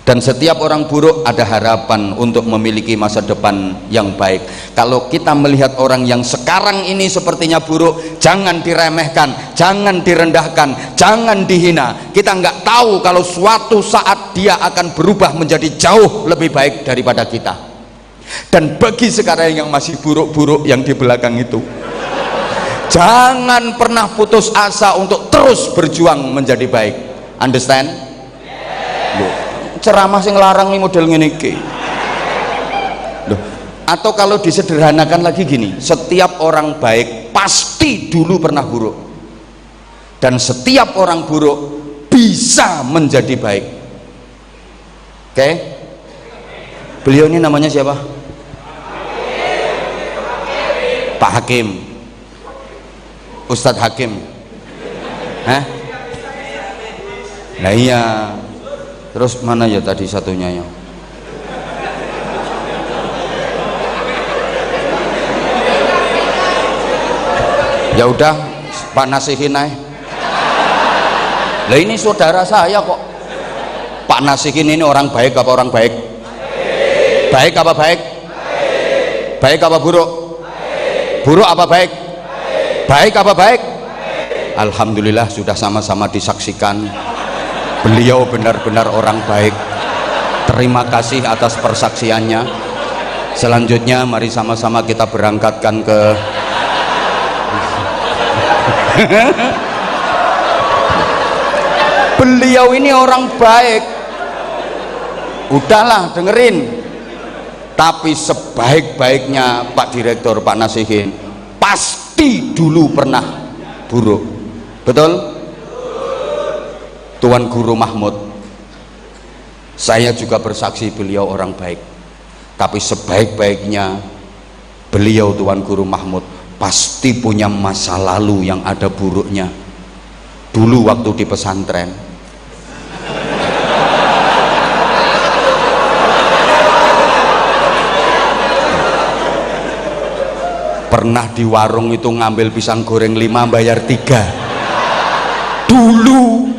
A: Dan setiap orang buruk ada harapan untuk memiliki masa depan yang baik. Kalau kita melihat orang yang sekarang ini sepertinya buruk, jangan diremehkan, jangan direndahkan, jangan dihina. Kita nggak tahu kalau suatu saat dia akan berubah menjadi jauh lebih baik daripada kita. Dan bagi sekarang yang masih buruk-buruk yang di belakang itu, jangan pernah putus asa untuk terus berjuang menjadi baik. Understand? Ceramah sing larang nih model ngene iki. Loh, atau kalau disederhanakan lagi gini, setiap orang baik pasti dulu pernah buruk. Dan setiap orang buruk bisa menjadi baik. Oke? Beliau ini namanya siapa? Pak Hakim. Ustadz Hakim. Hah? Nah iya. Terus mana ya tadi satunya ya? Ya udah, Pak Nasihin aja. Lah ini saudara saya kok. Pak Nasihin ini orang baik apa orang baik? Baik apa baik? Baik apa buruk? Buruk apa baik? Baik apa baik? Alhamdulillah sudah sama-sama disaksikan. Beliau benar-benar orang baik. Terima kasih atas persaksiannya. Selanjutnya mari sama-sama kita berangkatkan ke beliau ini orang baik. Udahlah dengerin. Tapi sebaik-baiknya Pak Direktur, Pak Nasihin, pasti dulu pernah buruk. Betul? Tuan Guru Mahmud, saya juga bersaksi beliau orang baik. Tapi sebaik-baiknya beliau, Tuan Guru Mahmud, pasti punya masa lalu yang ada buruknya. Dulu waktu di pesantren, pernah di warung itu ngambil pisang goreng 5 bayar 3 dulu.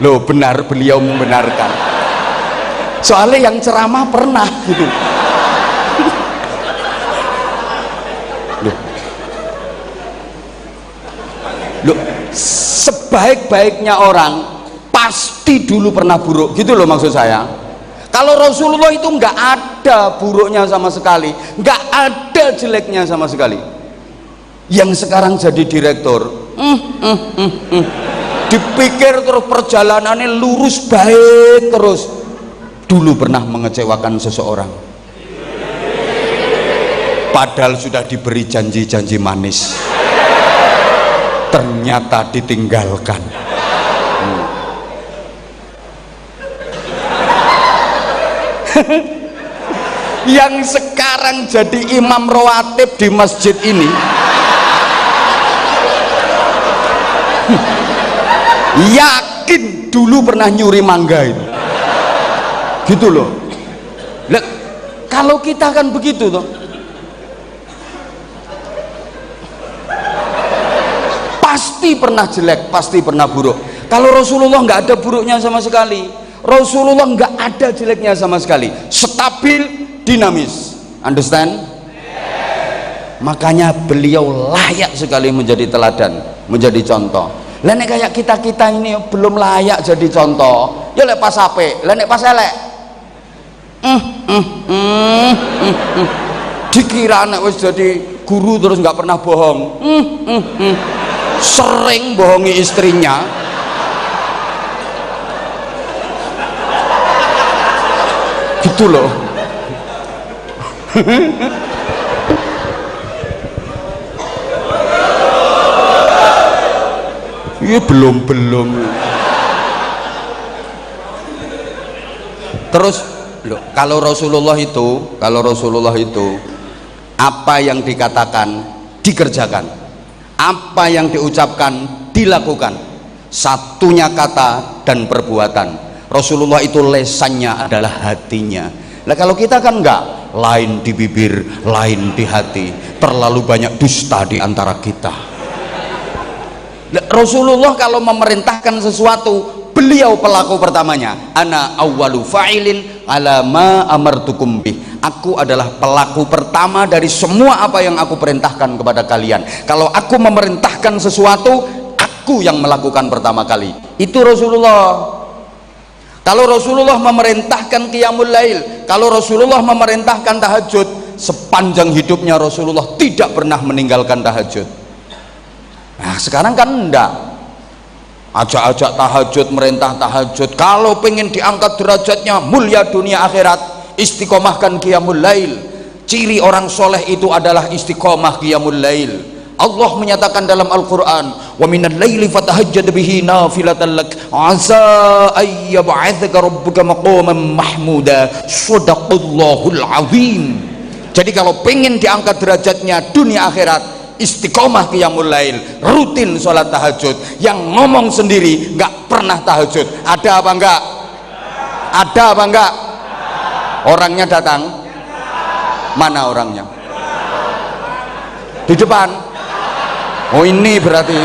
A: Loh, benar, beliau membenarkan. Soalnya yang ceramah pernah gitu. Loh, sebaik-baiknya orang pasti dulu pernah buruk gitu loh maksud saya. Kalau Rasulullah itu nggak ada buruknya sama sekali, nggak ada jeleknya sama sekali. Yang sekarang jadi direktur, dipikir terus perjalanannya lurus baik terus, dulu pernah mengecewakan seseorang, padahal sudah diberi janji-janji manis, ternyata ditinggalkan. Yang sekarang jadi imam rawatib di masjid ini yakin dulu pernah nyuri mangga itu gitu loh. Lihat, kalau kita kan begitu toh, pasti pernah jelek, pasti pernah buruk. Kalau Rasulullah nggak ada buruknya sama sekali, Rasulullah nggak ada jeleknya sama sekali, stabil, dinamis. Understand? Makanya beliau layak sekali menjadi teladan, menjadi contoh. Lah nek kayak kita ini belum layak jadi contoh, ya lek pas apik, lah nek pas elek dikira nek wis jadi guru terus nggak pernah bohong, sering bohongi istrinya, gitu loh. Iya belum. Terus loh, kalau Rasulullah itu Apa yang dikatakan dikerjakan, apa yang diucapkan dilakukan, satunya kata dan perbuatan. Rasulullah itu lesannya adalah hatinya. Nah kalau kita kan enggak, lain di bibir, lain di hati, terlalu banyak dusta di antara kita. Nah, Rasulullah kalau memerintahkan sesuatu, beliau pelaku pertamanya. Ana awwalu fa'ilin ala ma amartukum bih. Aku adalah pelaku pertama dari semua apa yang aku perintahkan kepada kalian. Kalau aku memerintahkan sesuatu, aku yang melakukan pertama kali. Itu Rasulullah. Kalau Rasulullah memerintahkan qiyamul lail, kalau Rasulullah memerintahkan tahajud, sepanjang hidupnya Rasulullah tidak pernah meninggalkan tahajud. Nah sekarang kan enggak, ajak-ajak tahajud, merintah tahajud. Kalau pengen diangkat derajatnya, mulia dunia akhirat, istiqomahkan qiyamul lail. Ciri orang soleh itu adalah istiqomah qiyamul lail. Allah menyatakan dalam Al-Quran, wa minal laili fatahajjad bihi nafilatan lak asa ayyab'atsaka rabbuka maqaman mahmuda. Shadaqallahul azim. Jadi kalau pengen diangkat derajatnya dunia akhirat, istiqomah qiyamul lail, rutin sholat tahajud. Yang ngomong sendiri nggak pernah tahajud, ada apa enggak? Ada apa enggak? Orangnya datang, mana orangnya? Di depan. Oh ini berarti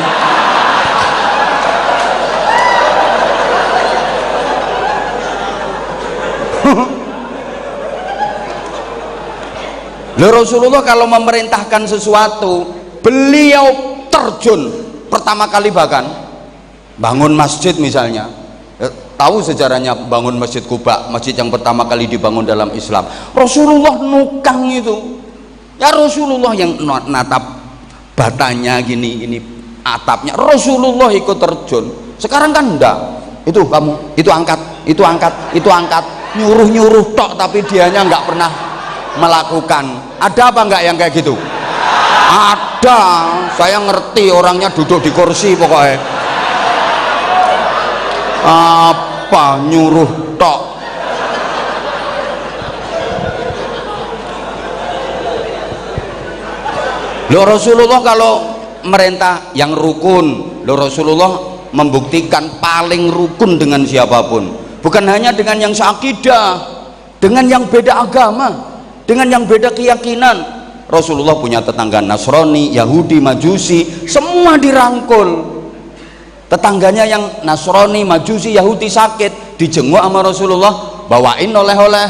A: Rasulullah kalau memerintahkan sesuatu, beliau terjun pertama kali. Bahkan bangun masjid misalnya, tahu sejarahnya bangun Masjid Quba, masjid yang pertama kali dibangun dalam Islam. Rasulullah nukang itu, ya Rasulullah yang natap batanya gini atapnya, Rasulullah ikut terjun. Sekarang kan enggak, itu kamu itu angkat, itu angkat, itu angkat, nyuruh tok, tapi dianya enggak pernah melakukan. Ada apa enggak yang kayak gitu? Ada, saya ngerti, orangnya duduk di kursi pokoknya. Apa nyuruh tok? Loh Rasulullah kalau merintah yang rukun, loh Rasulullah membuktikan paling rukun dengan siapapun, bukan hanya dengan yang seakidah, dengan yang beda agama, dengan yang beda keyakinan. Rasulullah punya tetangga Nasrani, Yahudi, Majusi, semua dirangkul. Tetangganya yang Nasrani, Majusi, Yahudi sakit, dijenguk sama Rasulullah, bawain oleh-oleh.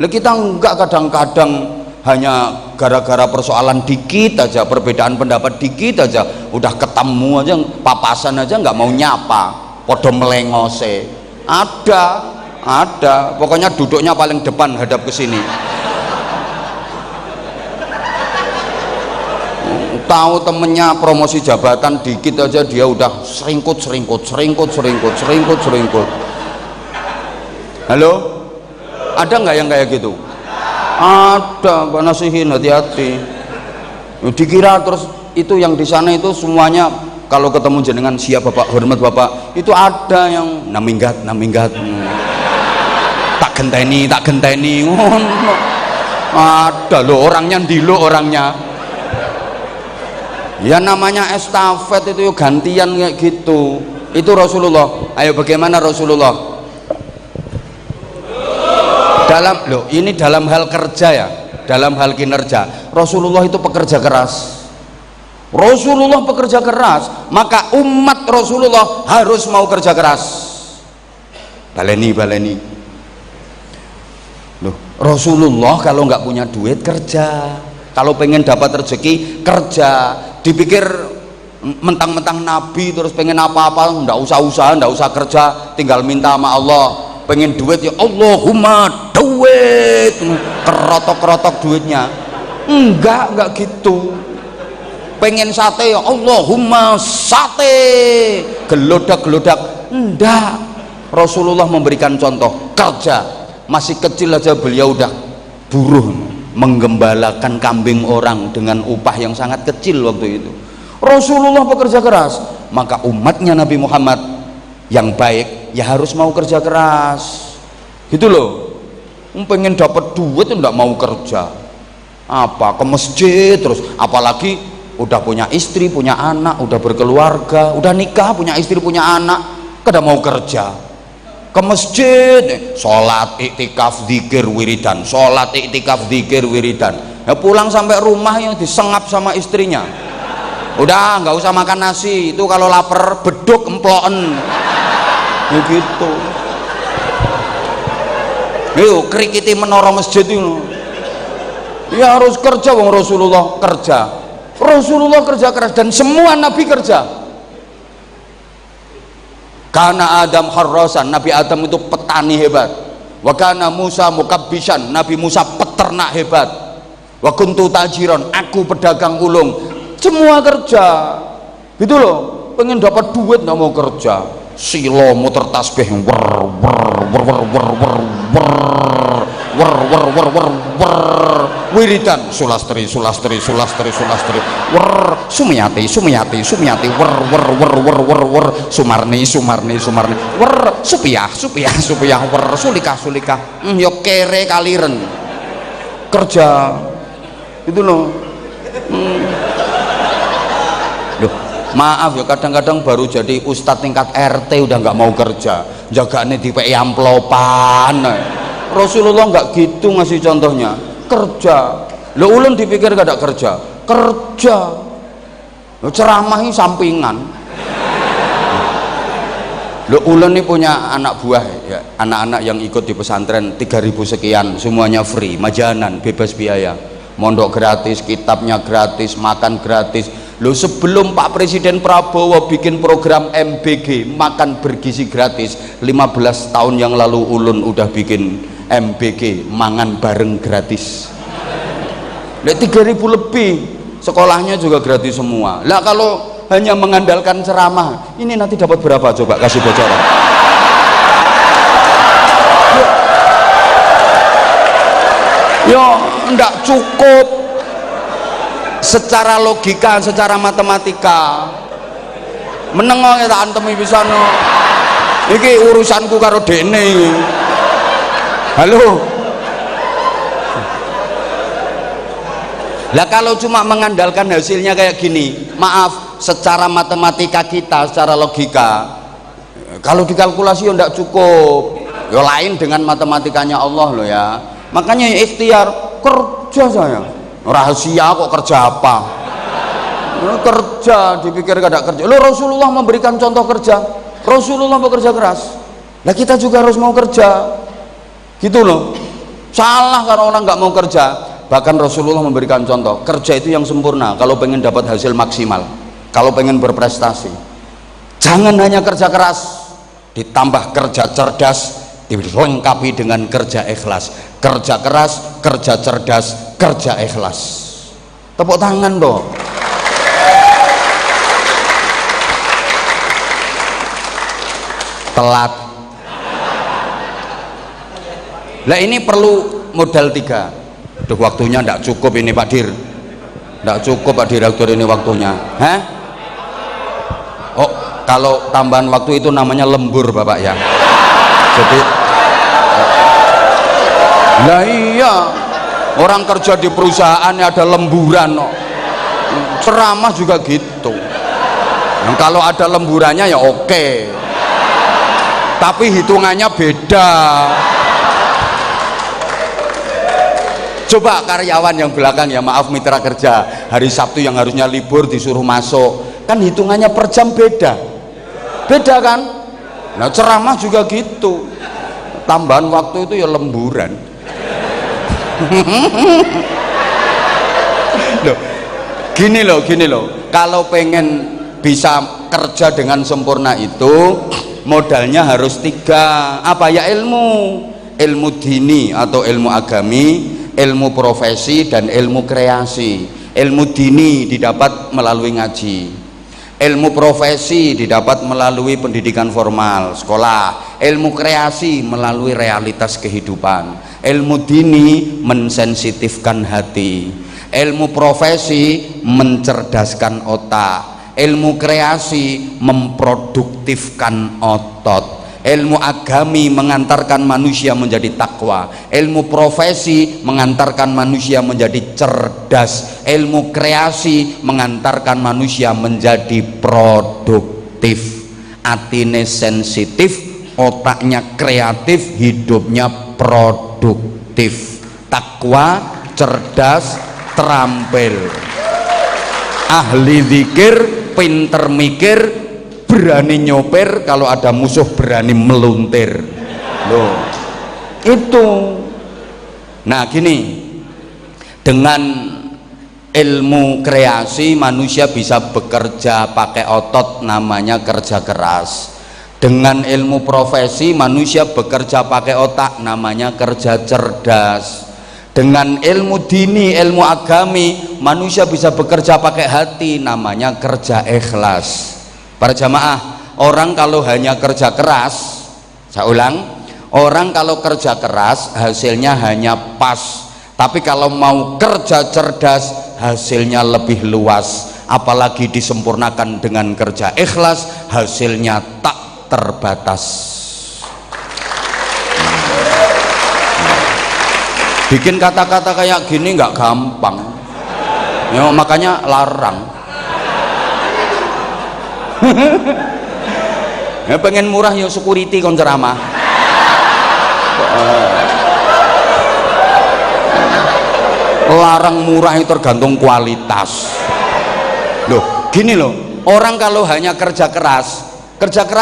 A: Lah kita enggak, kadang-kadang hanya gara-gara persoalan dikit aja, perbedaan pendapat dikit aja, udah ketemu aja, papasan aja nggak mau nyapa, podo melengose. Ada, pokoknya duduknya paling depan, hadap ke sini. Tahu temennya promosi jabatan dikit aja dia udah seringkut. Halo, ada nggak yang kayak gitu? Ada, Pak Nasihin, hati-hati. Dikira terus itu yang di sana itu semuanya kalau ketemu jenengan siap Bapak, hormat Bapak, itu ada yang naminggat. Tak genteni. Ada loh orangnya, ndilo orangnya. Ya namanya estafet itu gantian kayak gitu. Itu Rasulullah. Ayo bagaimana Rasulullah? Ini dalam hal kerja ya, dalam hal kinerja Rasulullah itu pekerja keras. Rasulullah pekerja keras, maka umat Rasulullah harus mau kerja keras. Baleni loh, Rasulullah kalau nggak punya duit kerja, kalau pengen dapat rezeki kerja. Dipikir mentang-mentang Nabi terus pengen apa-apa nggak usah usaha, nggak usah kerja, tinggal minta sama Allah. Pengen duit ya Allahumma duit, kerotok duitnya. Enggak gitu. Pengen sate ya Allahumma sate, gelodak. Enggak. Rasulullah memberikan contoh kerja. Masih kecil aja beliau udah buruh menggembalakan kambing orang dengan upah yang sangat kecil waktu itu. Rasulullah bekerja keras, maka umatnya Nabi Muhammad yang baik ya harus mau kerja keras gitu loh. Pengen dapat duit enggak mau kerja, apa ke masjid terus, apalagi udah punya istri, punya anak, udah berkeluarga, udah nikah, punya istri, punya anak, kada mau kerja, ke masjid, sholat, iktikaf, zikir, wiridan, sholat, iktikaf, zikir, wiridan. Ya pulang sampai rumah yang disengap sama istrinya, udah nggak usah makan nasi, itu kalau lapar beduk emploen, begitu. Yuk kerikiti menara masjid itu, ya harus kerja. Wong Rasulullah kerja, Rasulullah kerja keras dan semua nabi kerja. Karena Adam harrasan, Nabi Adam itu petani hebat. Wa kana Musa mukabbisan, Nabi Musa peternak hebat. Wa kuntu tajiron, aku pedagang ulung. Semua kerja gitu loh. Pengen dapat duit nggak mau kerja, silo muter tasbih wiridan sulastri sumiyati sumarni supiyah sulika yo kere kaliren kerja itu loh. Loh, maaf ya, kadang-kadang baru jadi ustadz tingkat RT udah nggak mau kerja, jagane dipeki amplopan. Rasulullah nggak gitu ngasih contohnya, kerja. Lo ulun dipikir gak ada kerja, lo ceramahnya sampingan. Lo ulun ini punya anak buah ya, anak-anak yang ikut di pesantren 3000 sekian, semuanya free, majanan, bebas biaya, mondok gratis, kitabnya gratis, makan gratis. Lo sebelum Pak Presiden Prabowo bikin program MBG, makan bergizi gratis, 15 tahun yang lalu ulun udah bikin MBG, mangan bareng gratis. 3000 lebih, sekolahnya juga gratis semua. Lah kalau hanya mengandalkan ceramah, ini nanti dapat berapa coba, kasih bocoran. Yo enggak cukup secara logika, secara matematika. Menengok tak antemi pisano. Iki urusanku karo dene. Halo. Lah kalau cuma mengandalkan hasilnya kayak gini, maaf, secara matematika kita, secara logika, kalau dikalkulasi ya enggak cukup. Ya lain dengan matematikanya Allah loh ya. Makanya ya ikhtiar, kerja saya. Rahasia kok kerja apa? Kerja, dipikir gak ada kerja. Loh, Rasulullah memberikan contoh kerja. Rasulullah bekerja keras. Nah kita juga harus mau kerja. Gitu loh. Salah kalau orang nggak mau kerja. Bahkan Rasulullah memberikan contoh, kerja itu yang sempurna kalau pengen dapat hasil maksimal, kalau pengen berprestasi. Jangan hanya kerja keras ditambah kerja cerdas, dilengkapi dengan kerja ikhlas. Kerja keras, kerja cerdas, kerja ikhlas. Tepuk tangan dong. Telat. Lah ini perlu modal 3. Duh, waktunya ndak cukup ini Pak Dir, ndak cukup Pak Direktur ini waktunya. Hah? Oh, kalau tambahan waktu itu namanya lembur Bapak ya. Jadi lah iya, orang kerja di perusahaan ada lemburan no. Ceramah juga gitu. Nah, kalau ada lemburannya ya oke, tapi hitungannya beda. Coba karyawan yang belakang ya, maaf mitra kerja, hari Sabtu yang harusnya libur disuruh masuk, kan hitungannya per jam beda kan. Nah ceramah juga gitu, tambahan waktu itu ya lemburan. Gini loh, kalau pengen bisa kerja dengan sempurna itu modalnya harus 3. Apa ya? Ilmu dini atau ilmu agami, ilmu profesi, dan ilmu kreasi. Ilmu dini didapat melalui ngaji, ilmu profesi didapat melalui pendidikan formal sekolah, ilmu kreasi melalui realitas kehidupan. Ilmu dini mensensitifkan hati, ilmu profesi mencerdaskan otak, ilmu kreasi memproduktifkan otot, ilmu agami mengantarkan manusia menjadi takwa, ilmu profesi mengantarkan manusia menjadi cerdas, ilmu kreasi mengantarkan manusia menjadi produktif. Atine sensitif, otaknya kreatif, hidupnya produktif. Takwa, cerdas, terampil, ahli zikir, pinter mikir, berani nyopir, kalau ada musuh berani meluntir. Loh, itu. Nah gini, dengan ilmu kreasi manusia bisa bekerja pakai otot, namanya kerja keras. Dengan ilmu profesi manusia bekerja pakai otak, namanya kerja cerdas. Dengan ilmu dini, ilmu agami, manusia bisa bekerja pakai hati, namanya kerja ikhlas. Para jamaah, orang kalau hanya kerja keras, saya ulang, orang kalau kerja keras hasilnya hanya pas, tapi kalau mau kerja cerdas hasilnya lebih luas, apalagi disempurnakan dengan kerja ikhlas, hasilnya tak terbatas. Bikin kata-kata kayak gini nggak gampang ya, makanya larang. Ya, pengen murah ya security kon ceramah. Larang murah itu tergantung kualitas. Loh gini loh, orang kalau hanya kerja keras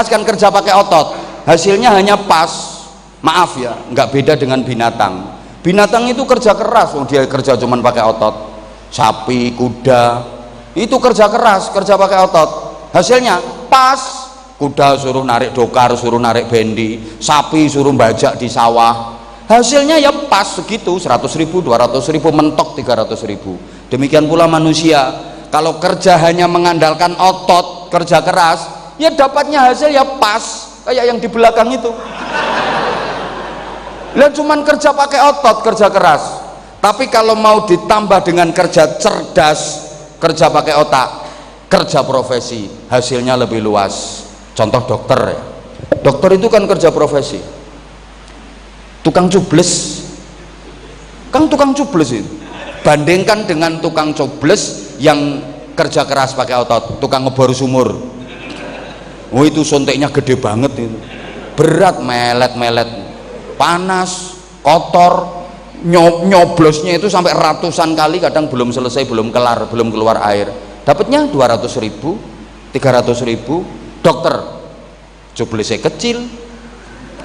A: kan kerja pakai otot, hasilnya hanya pas. Maaf ya, nggak beda dengan binatang. Binatang itu kerja keras, dia kerja cuman pakai otot. Sapi, kuda itu kerja keras, kerja pakai otot, hasilnya pas. Kuda suruh narik dokar, suruh narik bendi, sapi suruh bajak di sawah, hasilnya ya pas segitu, 100.000, 200.000, mentok 300.000. Demikian pula manusia, kalau kerja hanya mengandalkan otot, kerja keras, ya dapatnya hasil ya pas, kayak yang di belakang itu. Lihat cuman kerja pakai otot, kerja keras. Tapi kalau mau ditambah dengan kerja cerdas, kerja pakai otak, kerja profesi, hasilnya lebih luas. Contoh dokter ya. Dokter itu kan kerja profesi. Tukang cubles, kan tukang cubles itu. Bandingkan dengan tukang cubles yang kerja keras pakai otot, tukang ngebor sumur. Oh itu suntiknya gede banget itu. Berat, melet-melet, panas, kotor, nyoblosnya itu sampai ratusan kali, kadang belum selesai, belum kelar, belum keluar air. Dapatnya 200.000, 300.000. Dokter cublesnya kecil,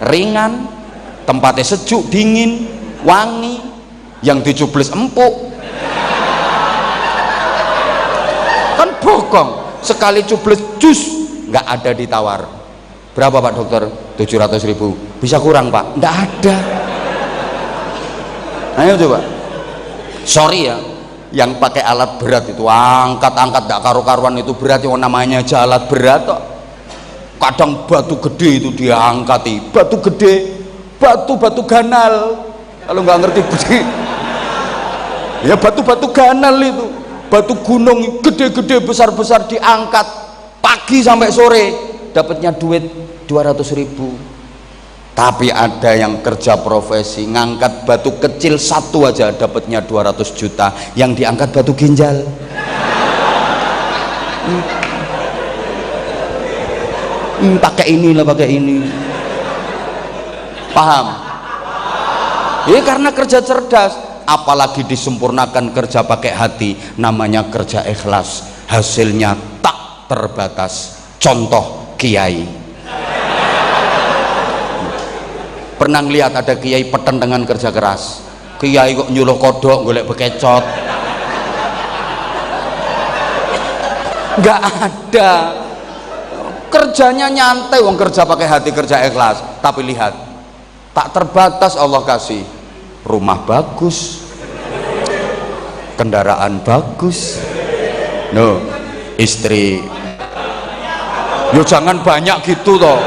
A: ringan, tempatnya sejuk, dingin, wangi, yang dicubles empuk. Kan bokong, sekali cubles jus nggak ada ditawar. Berapa Pak Dokter? 700.000. Bisa kurang Pak? Nggak ada. Ayo coba. Sorry ya, yang pakai alat berat itu angkat-angkat nggak karu-karuan itu berat, yang namanya aja alat berat kok. Kadang batu gede itu dia angkati, batu gede, batu ganal, kalau nggak ngerti besi ya, batu ganal itu, batu gunung gede-gede, besar-besar, diangkat pagi sampai sore, dapatnya duit 200.000. Tapi ada yang kerja profesi ngangkat batu kecil satu aja dapatnya 200 juta, yang diangkat batu ginjal. Pakai ini lah, pakai ini. Paham? Ya karena kerja cerdas, apalagi disempurnakan kerja pakai hati, namanya kerja ikhlas, hasilnya tak terbatas. Contoh kiai. Pernah lihat ada kiai peten dengan kerja keras? Kiai kok nyuluh kodok golek bekecot? Nggak ada. Kerjanya nyantai, wong kerja pakai hati, kerja ikhlas. Tapi lihat, tak terbatas Allah kasih. Rumah bagus, kendaraan bagus, no, istri yo jangan banyak gitu toh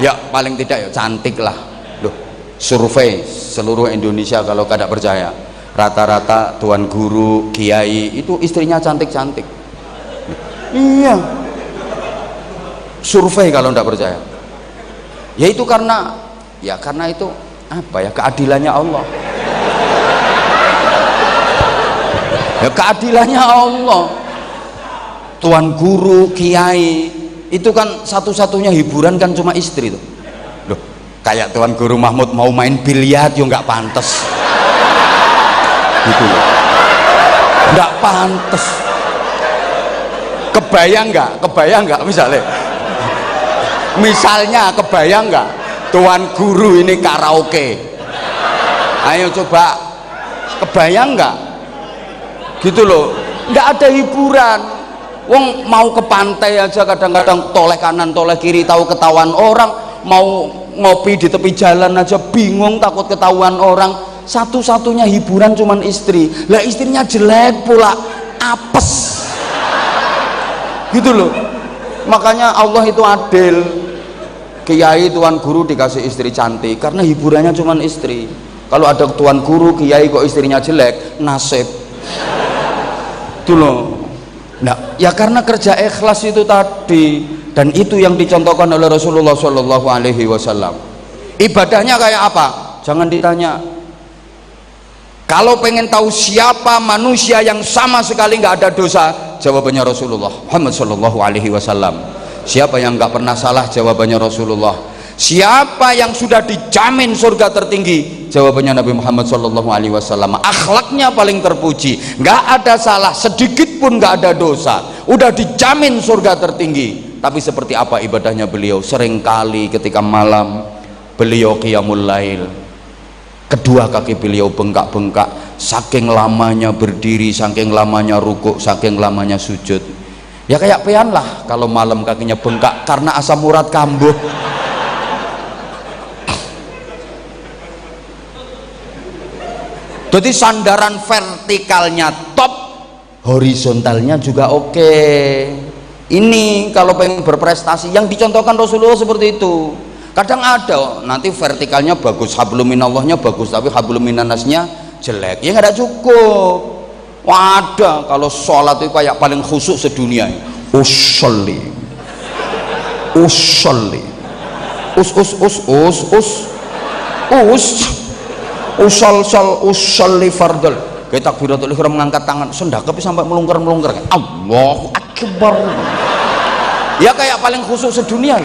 A: ya, paling tidak ya cantik lah. Loh, survei seluruh Indonesia kalau kada percaya, rata-rata tuan guru, kiai itu istrinya cantik-cantik. Iya, survei kalau tidak percaya. Ya itu karena itu apa ya, keadilannya Allah. Ya keadilannya Allah. Tuan guru, kiai, itu kan satu-satunya hiburan kan cuma istri tuh. Loh, kayak Tuan Guru Mahmud mau main biliar yo nggak pantas. Gitu loh. Nggak pantas. Kebayang nggak misalnya kebayang nggak Tuan Guru ini karaoke, ayo coba kebayang nggak gitu loh, nggak ada hiburan. Wong mau ke pantai aja kadang-kadang toleh kanan toleh kiri tahu ketahuan orang, mau ngopi di tepi jalan aja bingung takut ketahuan orang. Satu-satunya hiburan cuman istri, lah istrinya jelek pula, apes gitu loh. Makanya Allah itu adil, kiai tuan guru dikasih istri cantik karena hiburannya cuman istri. Kalau ada tuan guru kiai kok istrinya jelek, nasib itu loh. Nah ya karena kerja ikhlas itu tadi, dan itu yang dicontohkan oleh Rasulullah Shallallahu Alaihi Wasallam. Ibadahnya kayak apa? Jangan ditanya. Kalau pengen tahu siapa manusia yang sama sekali nggak ada dosa, jawabannya Rasulullah Muhammad Shallallahu Alaihi Wasallam. Siapa yang nggak pernah salah, jawabannya Rasulullah. Siapa yang sudah dijamin surga tertinggi, jawabannya Nabi Muhammad Shallallahu Alaihi Wasallam. Akhlaknya paling terpuji, nggak ada salah sedikit pun, nggak ada dosa, udah dijamin surga tertinggi. Tapi seperti apa ibadahnya beliau? Seringkali ketika malam beliau qiyamul lail, kedua kaki beliau bengkak-bengkak, saking lamanya berdiri, saking lamanya rukuk, saking lamanya sujud. Ya kayak pean lah kalau malam kakinya bengkak karena asam urat kambuh. Jadi sandaran vertikalnya top, horizontalnya juga oke. Ini kalau pengen berprestasi yang dicontohkan Rasulullah seperti itu. Kadang ada nanti vertikalnya bagus, hablum minallahnya bagus, tapi hablum minannasnya jelek, ya nggak ada cukup. Wadah kalau sholat itu kayak paling khusyuk sedunia. Usolli usolli fardel. Kayak takbiratul ihram mengangkat tangan sendakep sampai melungker-melungker. Allahu akbar. Ya kayak paling khusyuk sedunia.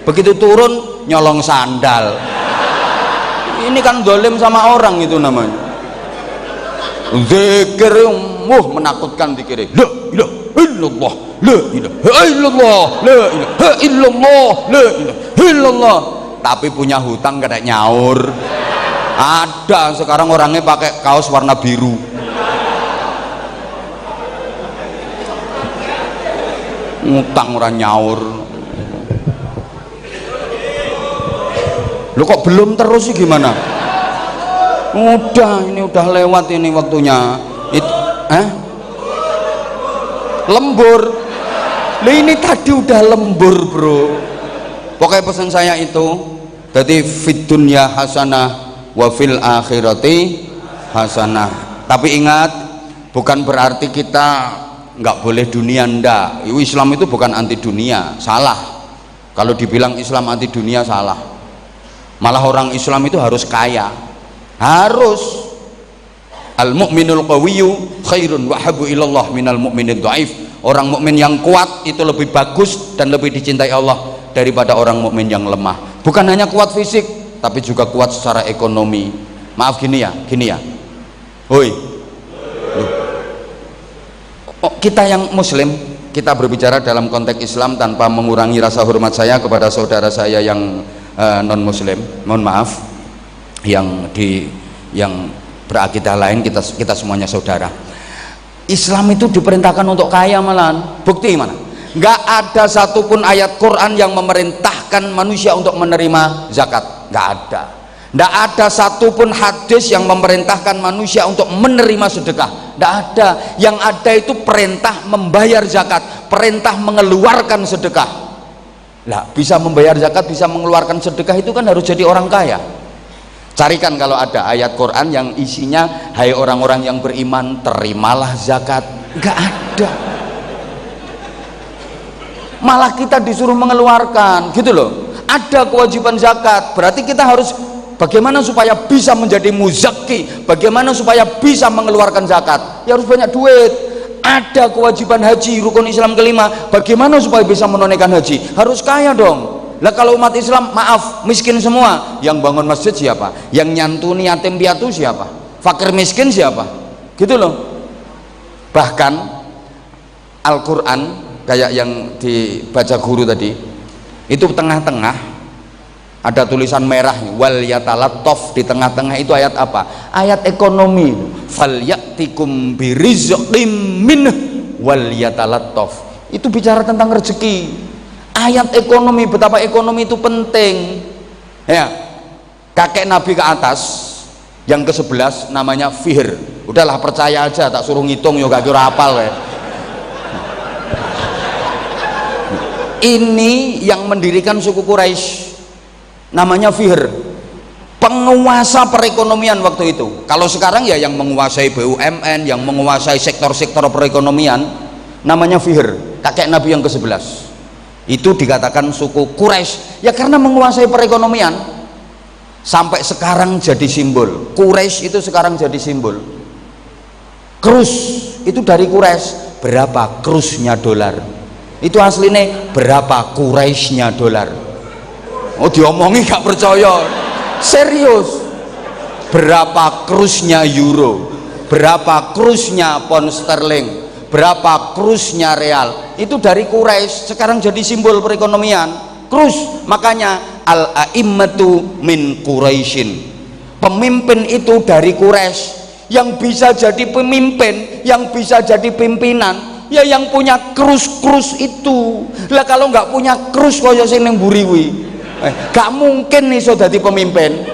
A: Begitu turun nyolong sandal. Ini kan dolim sama orang itu namanya. Zikir menakutkan dikira. La ilaha illallah, la ilaha illallah, la ilaha illallah, la ilaha illallah. Tapi punya hutang kada nyaur. Ada sekarang orangnya pakai kaos warna biru. Ngutang orang nyaur. Lu kok belum terus sih gimana? Udah, ini udah lewat ini waktunya. Lembur. Nah, ini tadi udah lembur, bro. Pokoknya pesan saya itu, jadi fid dunya hasanah wa fil akhirati hasanah. Tapi ingat, bukan berarti kita nggak boleh dunia, ndak. Islam itu bukan anti dunia, salah. Kalau dibilang Islam anti dunia salah. Malah orang Islam itu harus kaya, harus. Al mu'minul qawiyyu khairun wa habbu ilallah minal mu'minid dhaif. Orang mukmin yang kuat itu lebih bagus dan lebih dicintai Allah daripada orang mukmin yang lemah. Bukan hanya kuat fisik, tapi juga kuat secara ekonomi. Maaf gini ya. Hoi. Kita yang muslim, kita berbicara dalam konteks Islam tanpa mengurangi rasa hormat saya kepada saudara saya yang non muslim, mohon maaf, yang berakidah lain, kita semuanya saudara. Islam itu diperintahkan untuk kaya malahan. Bukti mana? Nggak ada satupun ayat Quran yang memerintahkan manusia untuk menerima zakat, nggak ada. Nggak ada satupun hadis yang memerintahkan manusia untuk menerima sedekah, nggak ada. Yang ada itu perintah membayar zakat, perintah mengeluarkan sedekah. Lah, bisa membayar zakat, bisa mengeluarkan sedekah itu kan harus jadi orang kaya. Carikan kalau ada ayat Quran yang isinya hai orang-orang yang beriman terimalah zakat, nggak ada. malah kita disuruh mengeluarkan gitu loh. Ada kewajiban zakat, berarti kita harus bagaimana supaya bisa menjadi muzaki, bagaimana supaya bisa mengeluarkan zakat, ya harus banyak duit. Ada kewajiban haji, rukun Islam kelima, bagaimana supaya bisa menunaikan haji, harus kaya dong. Lah kalau umat Islam maaf miskin semua, yang bangun masjid siapa, yang nyantuni yatim piatu siapa, fakir miskin siapa, gitu loh. Bahkan Al-Quran kayak yang dibaca guru tadi itu tengah-tengah ada tulisan merah wal yatalattaf, di tengah-tengah itu ayat apa? Ayat ekonomi. Falyatikum birizqim minh wal yatalattaf. Itu bicara tentang rezeki. Ayat ekonomi, betapa ekonomi itu penting. Ya. Kakek Nabi ke atas yang ke-11 namanya Fihr. Udahlah percaya aja, tak suruh ngitung yo gak kira hafal ya. Ini yang mendirikan suku Quraisy. Namanya Fihr, penguasa perekonomian waktu itu. Kalau sekarang ya yang menguasai BUMN, yang menguasai sektor-sektor perekonomian, namanya Fihr, kakek Nabi yang ke-11. Itu dikatakan suku Quraisy ya karena menguasai perekonomian. Sampai sekarang jadi simbol. Quraisy itu sekarang jadi simbol. Krus itu dari Quraisy. Berapa krusnya dolar? Itu aslinya berapa Quraisynya dolar? Oh diomongi gak percaya, serius. Berapa krusnya euro, berapa krusnya pound sterling, berapa krusnya real, itu dari Quraisy. Sekarang jadi simbol perekonomian krus. Makanya al-a'immatu min Quraisyin, pemimpin itu dari Quraisy. Yang bisa jadi pemimpin, yang bisa jadi pimpinan ya yang punya krus-krus itu. Lah kalau nggak punya krus kaya sing ning mburi kuwi, gak mungkin nih so jadi pemimpin.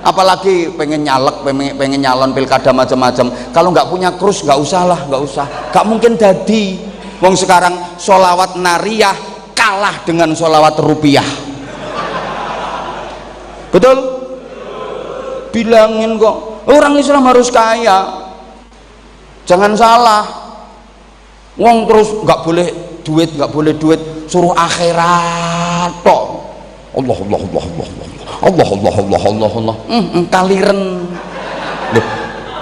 A: Apalagi pengen nyalek, pengen nyalon pilkada macam-macam. Kalau nggak punya krus nggak usah lah, nggak usah. Gak mungkin jadi. Wong sekarang sholawat nariyah kalah dengan sholawat rupiah. Betul? Bilangin kok orang Islam harus kaya. Jangan salah. Wong terus nggak boleh duit, nggak boleh duit, suruh akhirat tok. Allah Allah Allah Allah Allah Allah Allah Allah Allah kaliren.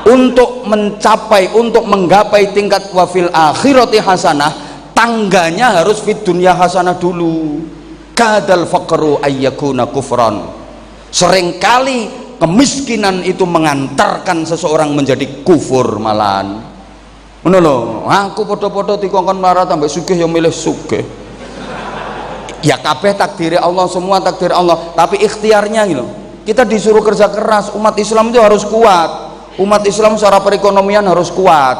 A: Untuk mencapai, untuk menggapai tingkat wafil akhirati hasanah, tangganya harus fid dunya hasanah dulu. Kadal faqru ayyakuna kufran. Seringkali kemiskinan itu mengantarkan seseorang menjadi kufur malahan. Ngono lho, aku podo-podo dikongkon melarat tambah sugih ya milih sugih. Ya kabeh takdir Allah, semua takdir Allah, tapi ikhtiarnya gitu. Kita disuruh kerja keras. Umat Islam itu harus kuat. Umat Islam secara perekonomian harus kuat.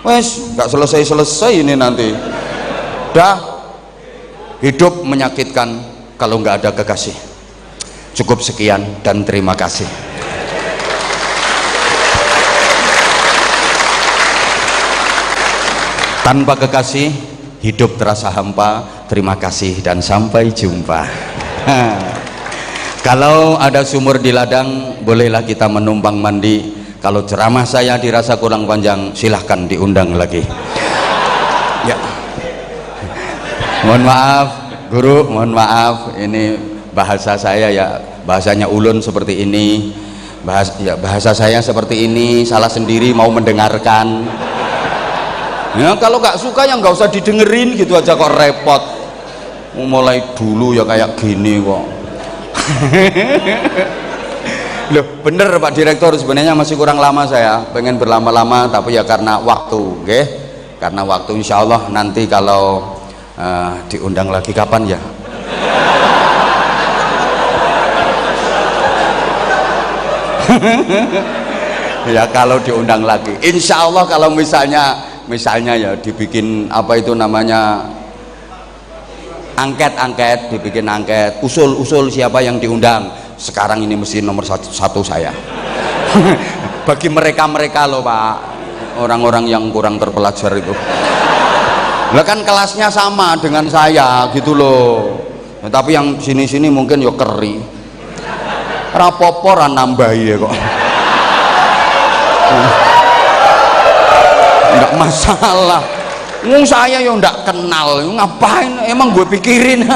A: Wes nggak selesai ini nanti. Dah hidup menyakitkan kalau nggak ada kekasih. Cukup sekian dan terima kasih. Tanpa kekasih hidup terasa hampa. Terima kasih dan sampai jumpa. Kalau ada sumur di ladang, bolehlah kita menumpang mandi. Kalau ceramah saya dirasa kurang panjang, silahkan diundang lagi. Ya. Mohon maaf, guru, mohon maaf. Ini bahasa saya ya, bahasanya ulun seperti ini. Bahasa saya seperti ini, salah sendiri mau mendengarkan. Ya kalau nggak suka ya nggak usah didengerin gitu aja kok repot. Mulai dulu ya kayak gini kok. Loh bener Pak Direktur, sebenarnya masih kurang lama, saya pengen berlama-lama tapi ya karena waktu, oke? Karena waktu, insya Allah nanti kalau diundang lagi kapan ya? Ya kalau diundang lagi, insya Allah. Kalau misalnya ya dibikin apa itu namanya angket, dibikin angket, usul siapa yang diundang. Sekarang ini mesti nomor satu saya. Bagi mereka loh Pak, orang-orang yang kurang terpelajar itu. Lah kan kelasnya sama dengan saya gitu loh. Nah, tapi yang sini mungkin ya keri. Rapoporan nambahi ya kok. Enggak masalah. Saya yo ndak kenal, ngapain emang gue pikirin.